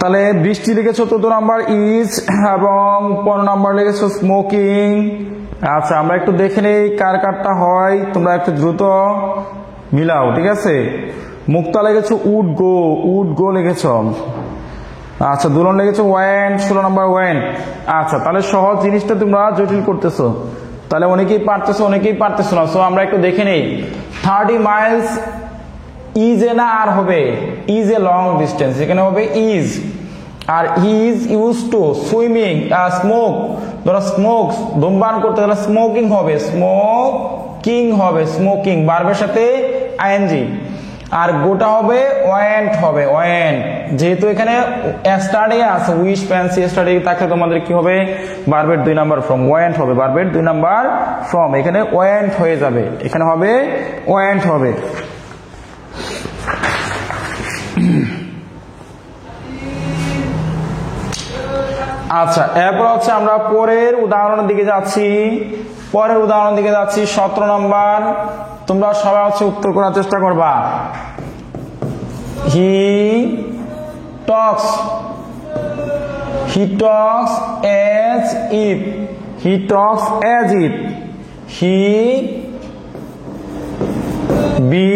তাহলে বৃষ্টি লিখেছো 14 নাম্বার ইজ, এবং 15 নাম্বার লিখেছো স্মোকিং। আচ্ছা, আমরা একটু দেখে নেই কার কারটা হয়, তোমরা একটু দ্রুত মিলাও, ঠিক আছে? মুক্তা লিখেছো উড গো লিখেছো। আচ্ছা, দুলন লিখেছো ওয়েন্ট, 16 নাম্বার ওয়েন্ট। আচ্ছা, তাহলে সহজ জিনিসটা তোমরা জটিল করতেছো, তাহলে অনেকেই পারতেছো না। সো আমরা একটু দেখে নেই। 30 মাইলস ইজ এ না আর হবে ইজ এ লং ডিস্টেন্স, এখানে হবে ইজ। আর he is use to swimming smoke, ধরো স্মোক ধূমপান করতে গেলে স্মোকিং হবে স্মোকিং ভার্বের সাথে আইএনজি। আর গোটা হবে ওয়েন্ট, যেহেতু এখানে স্টাডি আছে উইশ ফ্যান্সি স্টাডি থাকলে তোমাদের কি হবে ভার্বের 2 নাম্বার ফর্ম ওয়েন্ট হবে, ভার্বের 2 নাম্বার ফর্ম এখানে ওয়েন্ট হয়ে যাবে, এখানে হবে ওয়েন্ট হবে। আচ্ছা, এরপর হচ্ছে আমরা পরের উদাহরণের দিকে যাচ্ছি। 17 নাম্বার। তোমরা সবাই হচ্ছে উত্তর করার চেষ্টা করবা। হি টক্স as if, he be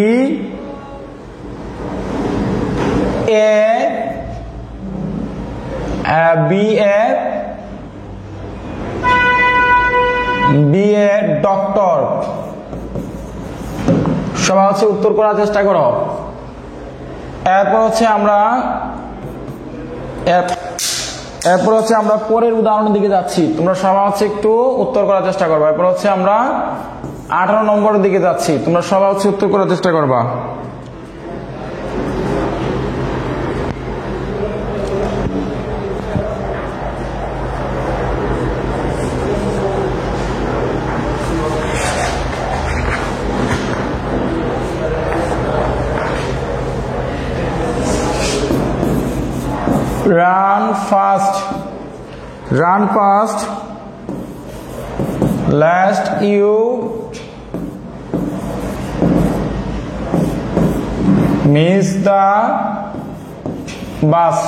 a doctor. সবাই হচ্ছে উত্তর করার চেষ্টা করো। এরপর হচ্ছে আমরা এরপর হচ্ছে আমরা পরের উদাহরণের দিকে যাচ্ছি, তোমরা সবাই হচ্ছে একটু উত্তর করার চেষ্টা করবা। এরপর হচ্ছে আমরা 18 নম্বরের দিকে যাচ্ছি, তোমরা সবাই হচ্ছে উত্তর করার চেষ্টা করবা। Run fast, lest you miss the bus।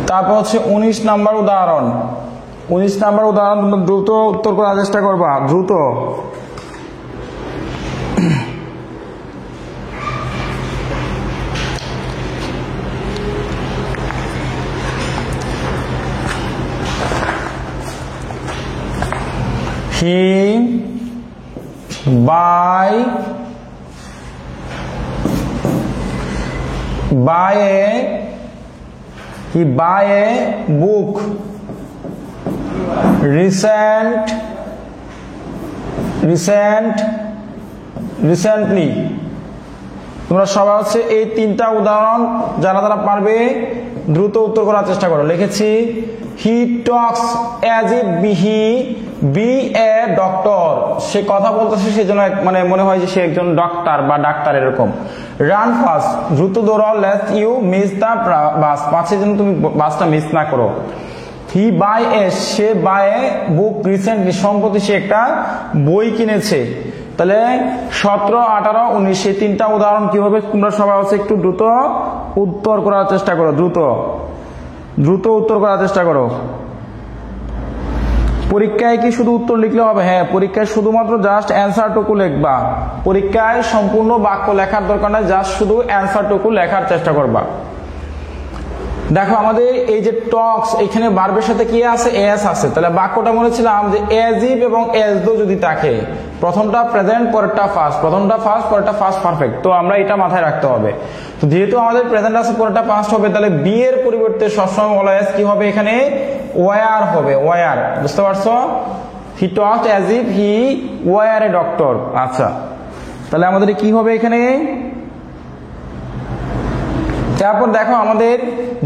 তারপর হচ্ছে 19 নাম্বার উদাহরণ, 19 নাম্বার উদাহরণ তোমরা দ্রুত উত্তর করার চেষ্টা করবা, দ্রুত। He buy a book recently। তোমরা সবাই হচ্ছে এই তিনটা উদাহরণ যারা যারা পারবে দ্রুত উত্তর করার চেষ্টা করো। লিখেছি he talks as if he be a doctor। সে কথা বলতেছে সেজন্য মানে মনে হয় যে সে একজন ডক্টর বা ডাক্তার এরকম। run fast, দ্রুত দৌড়াও, lest you miss the bus, পাঁচের জন্য তুমি বাসটা মিস না করো। he buy a, say buy a book recently, সম্প্রতি সে একটা বই কিনেছে। তাহলে 17, 18, 19 এই তিনটা উদাহরণ কি হবে তোমরা সবাই হচ্ছে একটু দ্রুত উত্তর করার চেষ্টা করো, দ্রুত উত্তর করার চেষ্টা করো। পরীক্ষায় কি শুধু উত্তর লিখলে হবে? হ্যাঁ, পরীক্ষায় শুধুমাত্র জাস্ট অ্যান্সারটুকু লিখবা, পরীক্ষায় সম্পূর্ণ বাক্য লেখার দরকার নাই, জাস্ট শুধু অ্যান্সারটুকু লেখার চেষ্টা করবা। দেখো আমাদের এই যে টক্স, এখানে ভার্বের সাথে কি আছে? এস আছে। তাহলে বাক্যটা বলেছিলাম যে এজ ইফ এবং এজ দো যদি থাকে, প্রথমটা প্রেজেন্ট পরেরটা ফার্স্ট, প্রথমটা ফার্স্ট পরেরটা ফার্স্ট পারফেক্ট, তো আমরা এটা মাথায় রাখতে হবে। তো যেহেতু আমাদের প্রেজেন্ট আছে পরেরটা পাস্ট হবে, তাহলে বি এর পরিবর্তে সবসময় অলওয়েজ কি হবে? এখানে ওয়ার হবে, ওয়ার। বুঝতে পারছো? হি talked as if he war a doctor. আচ্ছা, তাহলে আমাদের কি হবে এখানে? তারপর দেখো আমাদের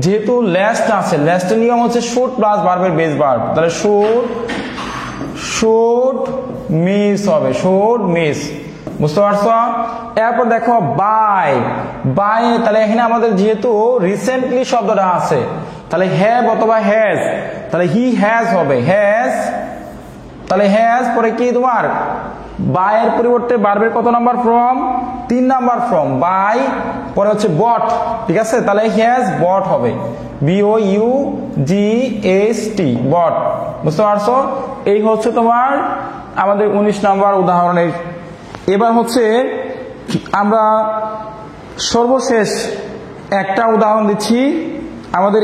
যেহেতু লেস্ট আছে, লেস্টের নিয়ম হচ্ছে শুড প্লাস ভার্বের বেস ভার্ব, তাহলে শুড মিস হবে, শুড মিস। বুঝতে পারছো? এরপর দেখো বাই, তাহলে এখানে আমাদের যেহেতু রিসেন্টলি শব্দটা আছে, তাহলে হ্যাভ অথবা হ্যাজ, তাহলে হি হ্যাজ হবে, হ্যাজ। তাহলে হ্যাজ পরে কি তোমার বাই এর পরিবর্তে ভার্বের কত number form? 3 number form, buy পরে হচ্ছে বট। ঠিক আছে, তাহলে হ্যাজ বট হবে, BOUGHT, বট। বুঝতে পারছো? এই হচ্ছে তোমার আমাদের 19 নাম্বার উদাহরণের। এবার হচ্ছে আমরা সর্বশেষ একটা উদাহরণ দিচ্ছি আমাদের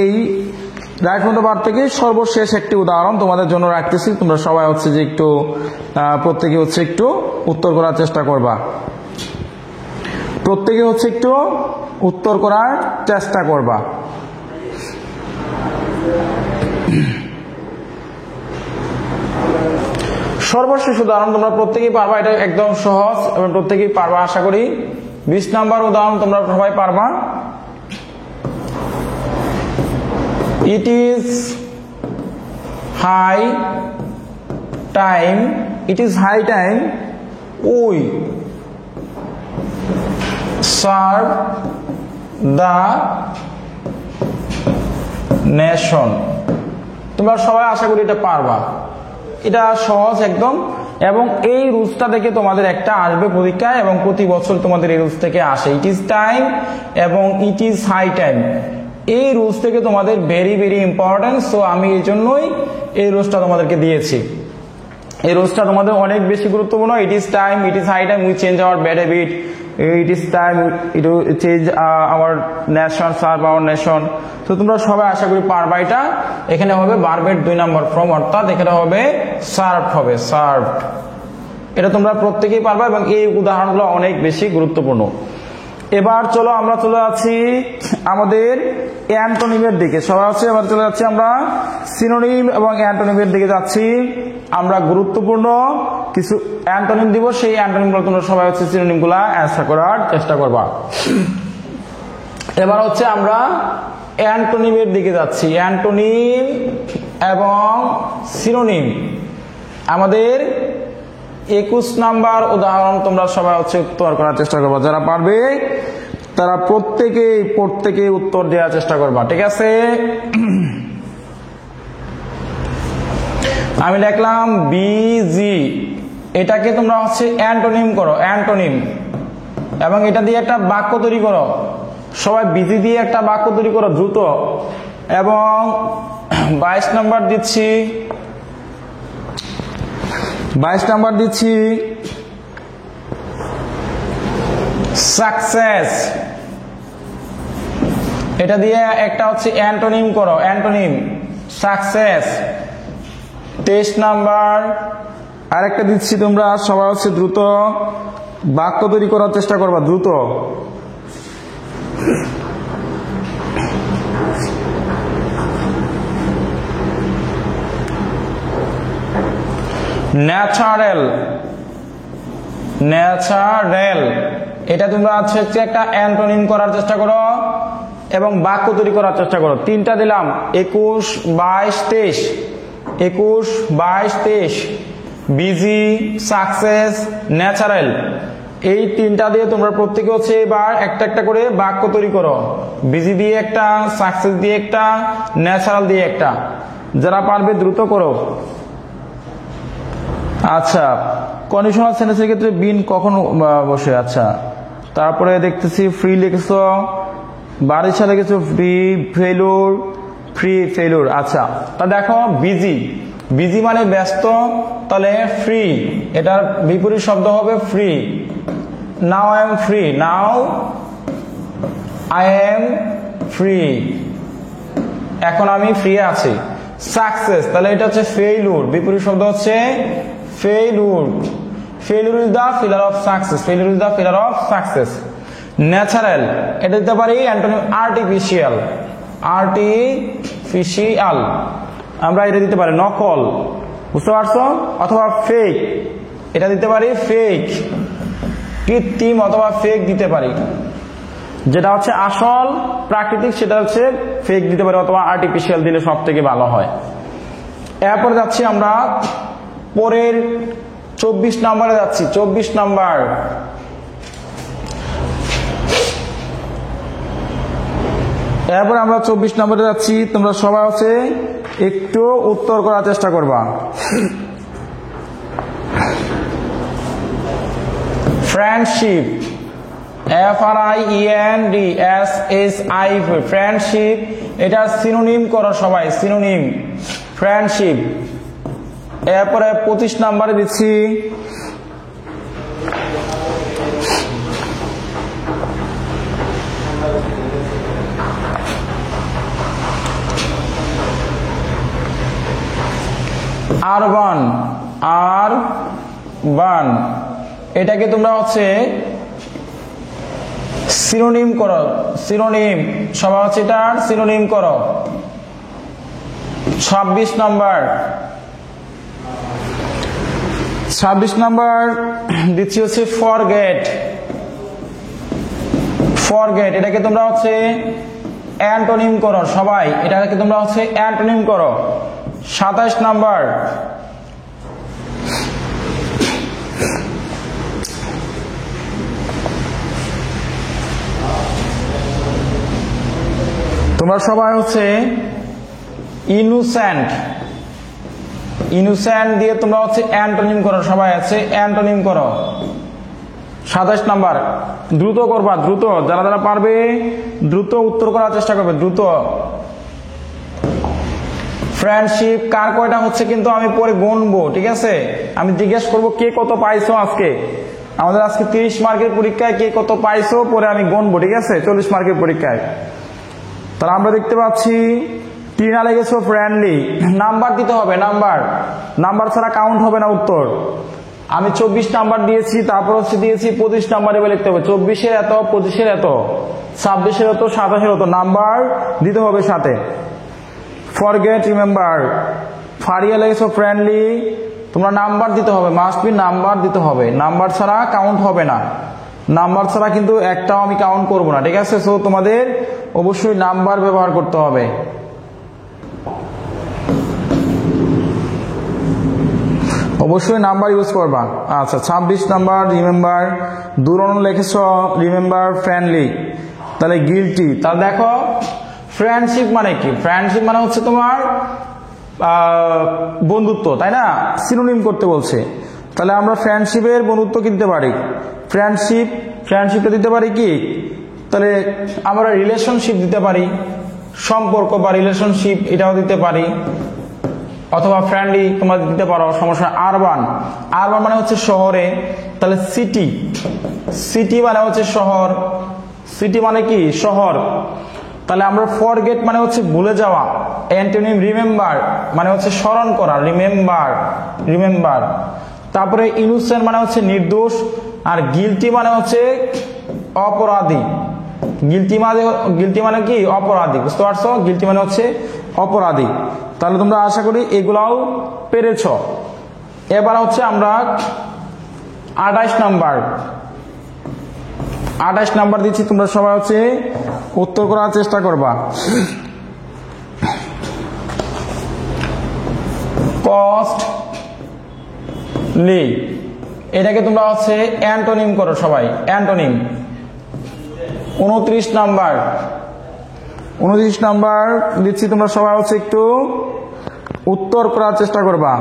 এই রাইট ফ্রম দ্য ভার্ব থেকে সর্বশেষ একটি উদাহরণ তোমাদের জন্য রাখতেছি। তোমরা সবাই হচ্ছে যে একটু প্রত্যেকে হচ্ছে একটু উত্তর করার চেষ্টা করবা, প্রত্যেকে হচ্ছে একটু উত্তর করার চেষ্টা করবা। সর্বশেষ উদাহরণ তোমরা প্রত্যেকেই পারবা, এটা একদম সহজ এবং প্রত্যেকেই পারবা আশা করি। 20 নাম্বার উদাহরণ তোমরা সবাই পারবা। It is high time we serve the nation। তোমরা সবাই আশা করি এটা পারবা, এটা সহজ একদম। এবং এই রুলসটা থেকে তোমাদের একটা আসবে পরীক্ষায়, এবং প্রতি বছর তোমাদের এই রুলস থেকে আসে। ইট ইজ টাইম এবং ইট ইজ হাই টাইম, এই রুলস থেকে তোমাদের ভেরি ভেরি ইম্পর্টেন্ট। সো আমি এই জন্যই এই রুলসটা তোমাদেরকে দিয়েছি। এই রুলসটা তোমাদের অনেক বেশি গুরুত্বপূর্ণ। It is time, it is high time, we change our bad habit, it is time, it change our nation, serve our nation. তো তোমরা সবাই আশা করি পারবা এটা। এখানে হবে ভার্বের 2 নম্বর ফর্ম, অর্থাৎ এখানে হবে সার্ভড হবে, সার্ভড। এটা তোমরা প্রত্যেকেই পারবা এবং এই উদাহরণগুলো অনেক বেশি গুরুত্বপূর্ণ। এবার চলো আমরা চলে যাচ্ছি আমাদের অ্যান্টোনিমের দিকে। সবাই হচ্ছে এবার চলে যাচ্ছি আমরা সিনোনিম এবং অ্যান্টোনিমের দিকে যাচ্ছি। আমরা গুরুত্বপূর্ণ কিছু অ্যান্টোনিম দিব, সেই অ্যান্টোনিমগুলো তোমরা সবাই হচ্ছে সিনোনিমগুলো অ্যান্সার করার চেষ্টা করবা। এবার হচ্ছে আমরা অ্যান্টোনিমের দিকে যাচ্ছি। অ্যান্টোনিম এবং সিনোনিম আমাদের 21 নাম্বার উদাহরণ তোমরা সবাই হচ্ছে উত্তর করার চেষ্টা করবা। যারা পারবে তারা প্রত্যেকে উত্তর দেওয়ার চেষ্টা করবা, ঠিক আছে? আমি লিখলাম বিজি, এটাকে তোমরা হচ্ছে অ্যান্টোনিম করো, অ্যান্টোনিম, এবং এটা দিয়ে একটা বাক্য তৈরি করো। সবাই বিজি দিয়ে একটা বাক্য তৈরি করো দ্রুত। এবং 22 নাম্বার দিচ্ছি, 22 নাম্বার দিচ্ছি সাকসেস, এটা দিয়ে একটা হচ্ছে অ্যান্টোনিম করো, অ্যান্টোনিম সাকসেস। 23 নাম্বার আরেকটা দিচ্ছি, তোমরা সবাই হচ্ছে দ্রুত বাক্য তৈরি করার চেষ্টা করবা, দ্রুত। ন্যাচারাল, ন্যাচারাল, এটা তোমরা হচ্ছে একটা অ্যান্টোনিম করার চেষ্টা করো এবং বাক্য তৈরি করার চেষ্টা করো। তিনটা দিলাম, 21, 22, 23, 21, 22, 23, বিজি, সাকসেস, ন্যাচারাল। এই তিনটা দিয়ে তোমরা প্রত্যেকে হচ্ছে এবার একটা একটা করে বাক্য তৈরি করো। বিজি দিয়ে একটা, সাকসেস দিয়ে একটা, ন্যাচারাল দিয়ে একটা। যারা পারবে দ্রুত করো। আচ্ছা, কন্ডিশনাল সেন্টেন্সের ক্ষেত্রে বিন কখন বসে? আচ্ছা, তারপরে দেখতেছি ফ্রি লিখেছো, বাড়ির সাথে লিখেছো ফ্রি, ফেলুর, ফ্রি, ফেলুর। আচ্ছা, তা দেখো বিজি, বিজি মানে ব্যস্ত, তাহলে ফ্রি, এটার বিপরীত শব্দ হবে free. Now I am free, now I am free, এখন আমি ফ্রি আছি। সাকসেস, তাহলে এটা হচ্ছে ফেইলুর, বিপরীত শব্দ হচ্ছে failure. Failure is the pillar of success, failure is the pillar of success. Natural, এটা দিতে পারি অ্যান্টোনিম আর্টিফিশিয়াল, আর্টিফিশিয়াল, আমরা এটা দিতে পারি নকল, বুঝতে পারছো? অথবা ফেক, এটা দিতে পারি ফেক, কৃত্রিম অথবা ফেক দিতে পারি। যেটা হচ্ছে আসল প্রাকৃতিক সেটা হচ্ছে ফেক দিতে পারি, অথবা আর্টিফিশিয়াল দিলে সব থেকে ভালো হয়। এরপর যাচ্ছি আমরা পরের 24 নাম্বারে যাচ্ছি। 24 নাম্বার, এরপর আমরা 24 নম্বরে যাচ্ছি। তোমরা সবাই হচ্ছে একটু উত্তর করার চেষ্টা করবা। ফ্রেন্ডশিপ, FRIENDSHIP, ফ্রেন্ডশিপ, এটা সিনোনিম করো সবাই, সিনোনিম ফ্রেন্ডশিপ। এরপরে 25 নম্বরে দিচ্ছি আরবান, আরবান, এটাকে তোমরা হচ্ছে সিনোনিম করো, সিনোনিম, সবাই হচ্ছে এটার সিনোনিম করো। 26 নাম্বার, 26 নাম্বার দিচ্ছি হচ্ছে ফরগেট, ফরগেট, এটাকে তোমরা হচ্ছে অ্যান্টোনিম করো সবাই, এটাকে তোমরা হচ্ছে অ্যান্টোনিম করো। 27 নাম্বার, তোমরা সবাই হচ্ছে ইনোসেন্ট, ইনোসেন্ট দিয়ে তোমরা হচ্ছে অ্যান্টোনিম করো, সবাই আছে অ্যান্টোনিম করো। 27 নাম্বার, দ্রুত করবা, দ্রুত, যারা যারা পারবে দ্রুত উত্তর করার চেষ্টা করবে, দ্রুত। ফ্রেন্ডশিপ কার কয়টা হচ্ছে কিন্তু আমি পরে গুনবো, ঠিক আছে? আমি জিজ্ঞেস করবো কে কত পাইছো আজকে, আমাদের আজকে 30 মার্কের পরীক্ষায় কে কত পাইছো পরে আমি গুনবো, ঠিক আছে? 40 মার্কের পরীক্ষায়। তাহলে আমরা দেখতে পাচ্ছি টিনা লেগেছো ফ্রেন্ডলি, নাম্বার দিতে হবে, নাম্বার, নাম্বার ছাড়া কাউন্ট হবে না উত্তর। আমি 24 নাম্বার দিয়েছি, তারপর হচ্ছে দিয়েছি 25 নাম্বার এবার লিখতে হবে 24-এর এত, 25-এর এত, 26-এর এত, 27-এর এত নাম্বার দিতে হবে সাথে। ফরগেট রিমেম্বার, ফারিয়া লেগেছো ফ্রেন্ডলি, তোমরা নাম্বার দিতে হবে, মাস্ট বি নাম্বার দিতে হবে, নাম্বার ছাড়া কাউন্ট হবে না, নাম্বার ছাড়া কিন্তু একটাও আমি কাউন্ট করব না, ঠিক আছে? সো তোমাদের অবশ্যই নাম্বার ব্যবহার করতে হবে। অবশ্যই নাম্বার ইউজ করবা। আচ্ছা 26 নাম্বার রিমেম্বার, দুরন লিখেছ রিমেম্বার ফ্রেন্ডলি, তাহলে গিলটি। তাহলে দেখো ফ্রেন্ডশিপ মানে কি? ফ্রেন্ডশিপ মানে হচ্ছে তোমার বন্ধুত্ব, তাই না? সিনোনিম করতে বলছে, তাহলে আমরা ফ্রেন্ডশিপের বন্ধুত্ব কি দিতে পারি? ফ্রেন্ডশিপটা দিতে পারি কি? তাহলে আমরা রিলেশনশিপ দিতে পারি, সম্পর্ক বা রিলেশনশিপ এটাও দিতে পারি, অথবা ফ্রেন্ডলি তোমরা দিতে পারো, সমস্যা। আরবান মানে হচ্ছে শহরে, তাহলে সিটি মানে হচ্ছে শহর, সিটি মানে কি? শহর। তাহলে আমরা ফরগেট মানে হচ্ছে ভুলে যাওয়া, অ্যান্টোনিম রিমেম্বার মানে হচ্ছে স্মরণ করা, রিমেম্বার। তারপরে ইনোসেন্ট মানে হচ্ছে নির্দোষ, আর গিলটি মানে হচ্ছে অপরাধী, গিলটি মানে কি? অপরাধী, বুঝতে পারছো? গিলটি মানে হচ্ছে অপরাধী। তাহলে তোমরা আশা করি এগুলাও পেরেছ। এবার হচ্ছে আমরা 28 নাম্বার দিচ্ছি, তোমরা সবাই হচ্ছে উত্তর করার চেষ্টা করবা। কস্টলি, এটাকে তোমরা হচ্ছে অ্যান্টোনিম করো সবাই, অ্যান্টোনিম। 29 নাম্বার দিচ্ছি, তোমরা সবাই হচ্ছে একটু উত্তর করার চেষ্টা করবা।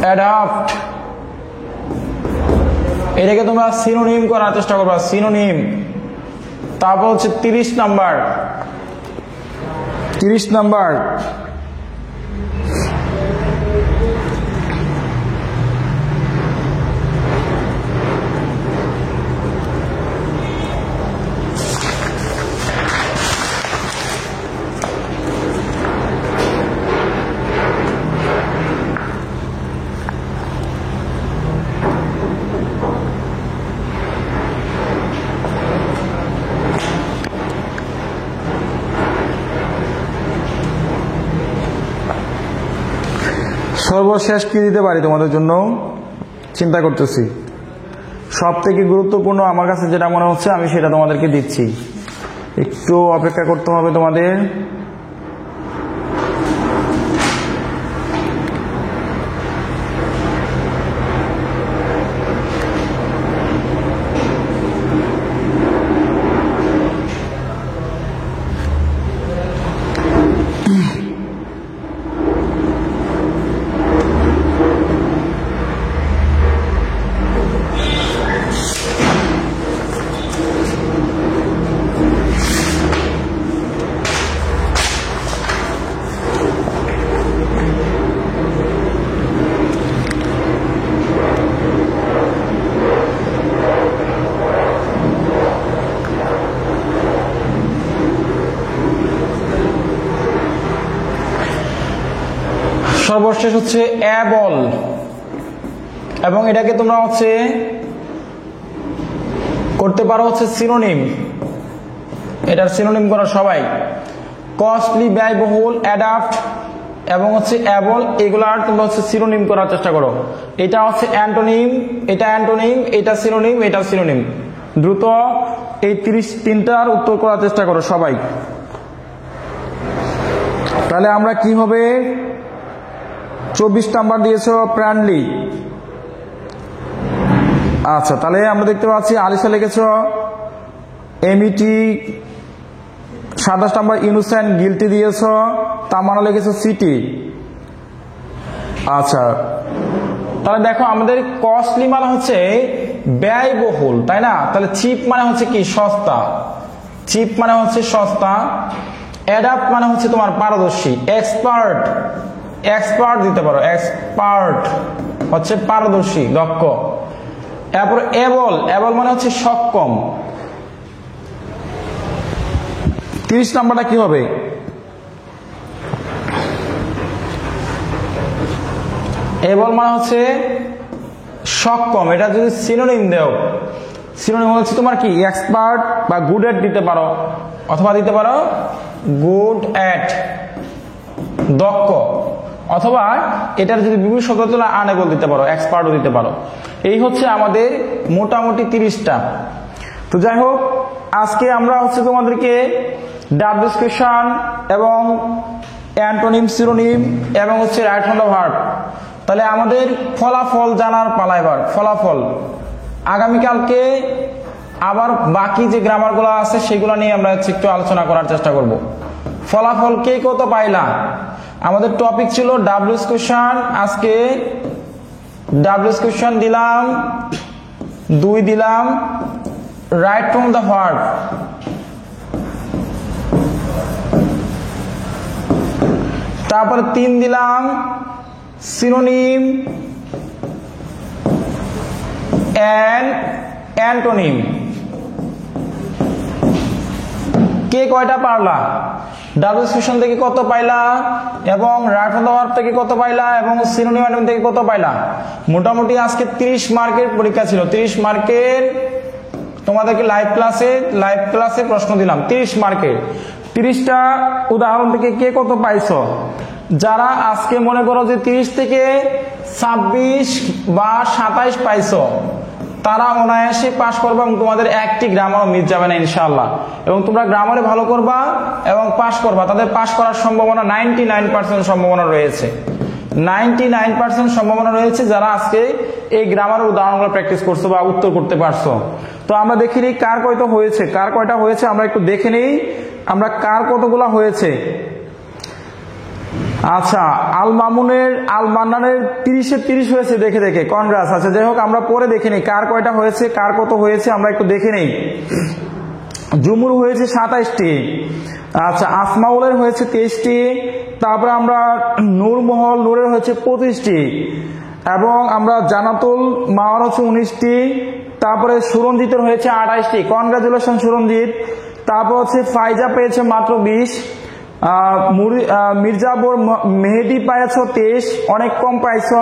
অ্যাডাপ্ট, এটাকে তোমরা সিনোনিম করার চেষ্টা করবা, সিনোনিম। তারপর হচ্ছে 30 নাম্বার সর্বশেষ কি দিতে পারি তোমাদের জন্য চিন্তা করতেছি। সব থেকে গুরুত্বপূর্ণ আমার কাছে যেটা মনে হচ্ছে আমি সেটা তোমাদেরকে দিচ্ছি, একটু অপেক্ষা করতে হবে তোমাদের। সর্বশেষ হচ্ছে অ্যাবল, এবং এটাকে তোমরা হচ্ছে করতে পারো হচ্ছে সিনোনিম, এটার সিনোনিম করো সবাই। কস্টলি ব্যয়বহুল, অ্যাডাপ্ট এবং হচ্ছে অ্যাবল, এগুলার তোমরা হচ্ছে সিনোনিম করার চেষ্টা করো। এটা হচ্ছে অ্যান্টোনিম, এটা অ্যান্টোনিম, এটা সিনোনিম, এটা সিনোনিম। দ্রুত এই 33টার উত্তর করার চেষ্টা করো সবাই। তাহলে আমরা কি হবে? 24 নাম্বার দিয়েছ ফ্রেন্ডলি। আচ্ছা, তাহলে আমরা দেখতে পাচ্ছি আলিশা লিখেছ এমইটি। 27 নাম্বার ইনোসেন্ট, গিলটি দিয়েছ। তামানা লিখেছ সিটি। আচ্ছা, তাহলে দেখো আমাদের কস্টলি মানে হচ্ছে ব্যয়বহুল, তাই না? তাহলে চিপ মানে হচ্ছে কি? সস্তা, চিপ মানে হচ্ছে সস্তা। অ্যাডাপ্ট মানে হচ্ছে তোমার পারদর্শী, এক্সপার্ট দিতে পারো, এক্সপার্ট হচ্ছে পারদর্শী, দক্ষ। এরপর এবল মানে হচ্ছে সক্ষম, 30 নাম্বারটা কি হবে? এবল মানে হচ্ছে সক্ষম। এটা যদি সিনোনিম দেও, সিনোনিম হচ্ছে তোমার কি এক্সপার্ট বা গুড এট দিতে পারো, অথবা দিতে পারো গুড এট দক্ষ, অথবা এটার যদি বিভিন্ন শব্দ তোলা আনএবল দিতে পারো, এক্সপার্টও দিতে পারো। এই হচ্ছে আমাদের মোটামুটি 30টা। তো যাই হোক, আজকে আমরা হচ্ছে তোমাদেরকে ডাব ডিসক্রিপশন এবং অ্যান্টোনিম, সিনোনিম এবং হচ্ছে রাইট ফ্রম দ্য ভার্ব। তাহলে আমাদের ফলাফল জানার পালা। এবার ফলাফল আগামীকালকে আবার বাকি যে গ্রামারগুলো আছে সেগুলো নিয়ে আমরা একটু আলোচনা করার চেষ্টা করব। ফলাফল কে কত পাইলা? আমাদের টপিক ছিল ডাব্লিউএস কোশ্চেন। আজকে ডাব্লিউএস কোশ্চেন দিলাম 2, দিলাম রাইট ফ্রম দ্য ভার্ব, তারপরে 3 দিলাম সিনোনিম এন্ড অ্যান্টোনিম। কে কয়টা পারলা? ডাব্লিউএস কোশ্চেন থেকে কত পাইলা, এবং রাইট ফ্রম দ্য ভার্ব থেকে কত পাইলা, এবং সিনোনিম অ্যান্টোনিম থেকে কত পাইলা? মোটামুটি আজকে 30 মার্কের পরীক্ষা ছিল। 30 মার্কের তোমাদেরকে লাইভ ক্লাসে প্রশ্ন দিলাম 30 মার্কের। 30টা উদাহরণ থেকে কে কত পাইছো? যারা আজকে মনে করো যে 30 থেকে 26 বা 27 পাইছো, তারা অনায়াসে পাস করবে এবং তোমাদের একটি গ্রামারও মিস যাবে না ইনশাআল্লাহ। এবং তোমরা গ্রামারে ভালো করবা এবং পাস করবা, তাদের পাস করার সম্ভাবনা 99% সম্ভাবনা রয়েছে। 99% সম্ভাবনা রয়েছে যারা আজকে এই গ্রামারের উদাহরণগুলো প্র্যাকটিস করছো বা উত্তর করতে পারছো। তো আমরা দেখি নিই কার কয়টা হয়েছে, কার কয়টা হয়েছে আমরা একটু দেখে নিই আমরা কার কতগুলা হয়েছে। আচ্ছা, আল মান্নানের 30-এ 30 হয়েছে দেখে দেখে, কনগ্রাস। আচ্ছা যাই হোক, আমরা পরে দেখে নিই কার কয়টা হয়েছে, কার কত হয়েছে আমরা একটু দেখে নিই। জুমুর হয়েছে 27টি। আচ্ছা, আসমাউলের হয়েছে 23টি। তারপরে আমরা নূরের হয়েছে 25টি, এবং আমরা জানাতুল মাওয়ার হচ্ছে 19টি। তারপরে সুরঞ্জিতের হয়েছে 28টি। কনগ্রাচুলেশন সুরঞ্জিত। তারপর হচ্ছে ফাইজা পেয়েছে মাত্র 20। মির্জাপুর মেহেদি পাইছো 23, অনেক কম পাইছো।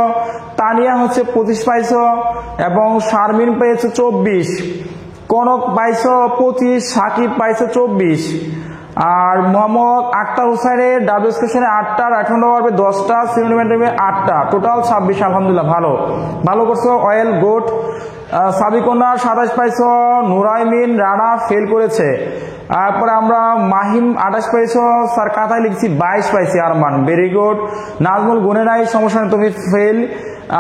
তানিয়া হচ্ছে 25 পাইছো, এবং শারমিন পেয়েছে 24। কনক পাইছো 25, সাকিব পাইছো 24। আর মোহাম্মদ আক্তার হুসাইনের ডাব্লিউএস কোশ্চেনে 8টা, রাইট ফ্রম দ্য ভার্বে 10টা, সিনোনিম অ্যান্টোনিমে 8টা, টোটাল 26। আলহামদুলিল্লাহ, ভালো করছো। Oil goat. সাবিকোনা 27 পাইছো। নুরাইমিন রানা ফেল করেছে। তারপরে আমরা মাহিম 28 পাইছো, স্যার কাথায় লিখছি 22 পাইছি। Arman very good. নাজমুল গুনে নাই, সমস্যা নেই, তুমি ফেল।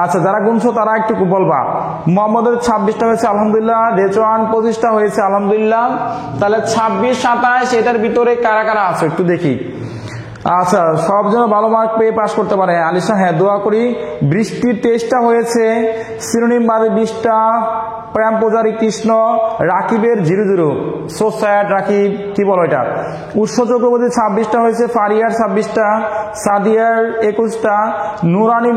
আচ্ছা, যারা গুনছো তারা একটু বলবা। মোহাম্মদের 26টা হয়েছে আলহামদুলিল্লাহ। রেজওয়ান 25টা হয়েছে আলহামদুলিল্লাহ। তাহলে 26, 27 এটার ভিতরে কারা কারা আছে একটু দেখি। আচ্ছা, সব যেন ভালো মার্ক পেয়ে পাস করতে পারে। আলিশা, হ্যাঁ দোয়া করি। বৃষ্টির 23টা হয়েছে। সিনোনিম বাদে 20টা। প্রেম পূজারী কৃষ্ণ। রাকিবের 00, সো স্যাড রাকিব, কি বলো এটা। উৎস চক্রবর্তী 26টা হয়েছে। ফারিয়ার 26টা। সাদিয়ার 21টা। নুরানি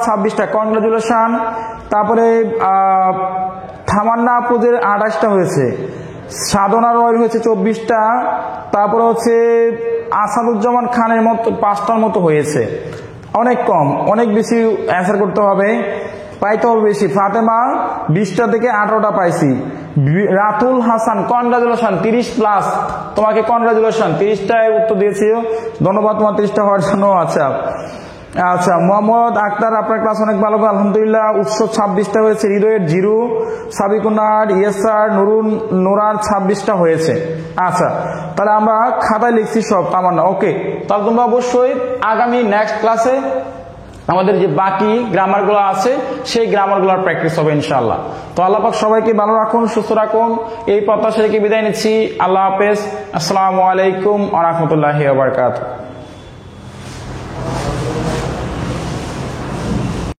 26টা, কনগ্রাচুলেশন। তারপরে থামান্না আপুদের 28টা হয়েছে। সাধনা রয়ের হয়েছে 24টা। তারপরে হচ্ছে আসাদুজ্জামান খানের মতো 5টার মতো হয়েছে। অনেক কম, অনেক বেশি অ্যান্সার করতে হবে, পাইতে হবে বেশি। ফাতেমা 20টা থেকে 18টা পাইছি। রাতুল হাসান, কনগ্রাচুলেশন, 30+। তোমাকে কনগ্রাচুলেশন, 30টায় উত্তর দিয়েছি, ধন্যবাদ তোমার 30টা হওয়ার জন্য। আচ্ছা, মোহাম্মদ আক্তার, আপনার ক্লাস অনেক ভালো, আলহামদুলিল্লাহ। উৎস 26টা হয়েছে। হৃদয়ের 0, সাবিকুনার, ইয়েসার, নোরার 26টা হয়েছে। আচ্ছা, তাহলে আমরা খাতায় লিখছি সব তামান্না। ওকে, তাহলে তোমরা অবশ্যই আগামী নেক্সট ক্লাসে আমাদের যে বাকি গ্রামারগুলো আছে সেই গ্রামারগুলোর প্র্যাকটিস হবে ইনশাআল্লাহ। তো আল্লাহ পাক সবাইকে ভালো রাখুন, সুস্থ রাখুন, এই প্রত্যাশা রেখে বিদায় নিচ্ছি। আল্লাহ হাফেজ। আসসালামু আলাইকুম ওয়া রাহমাতুল্লাহি ওয়া বারাকাতুহু।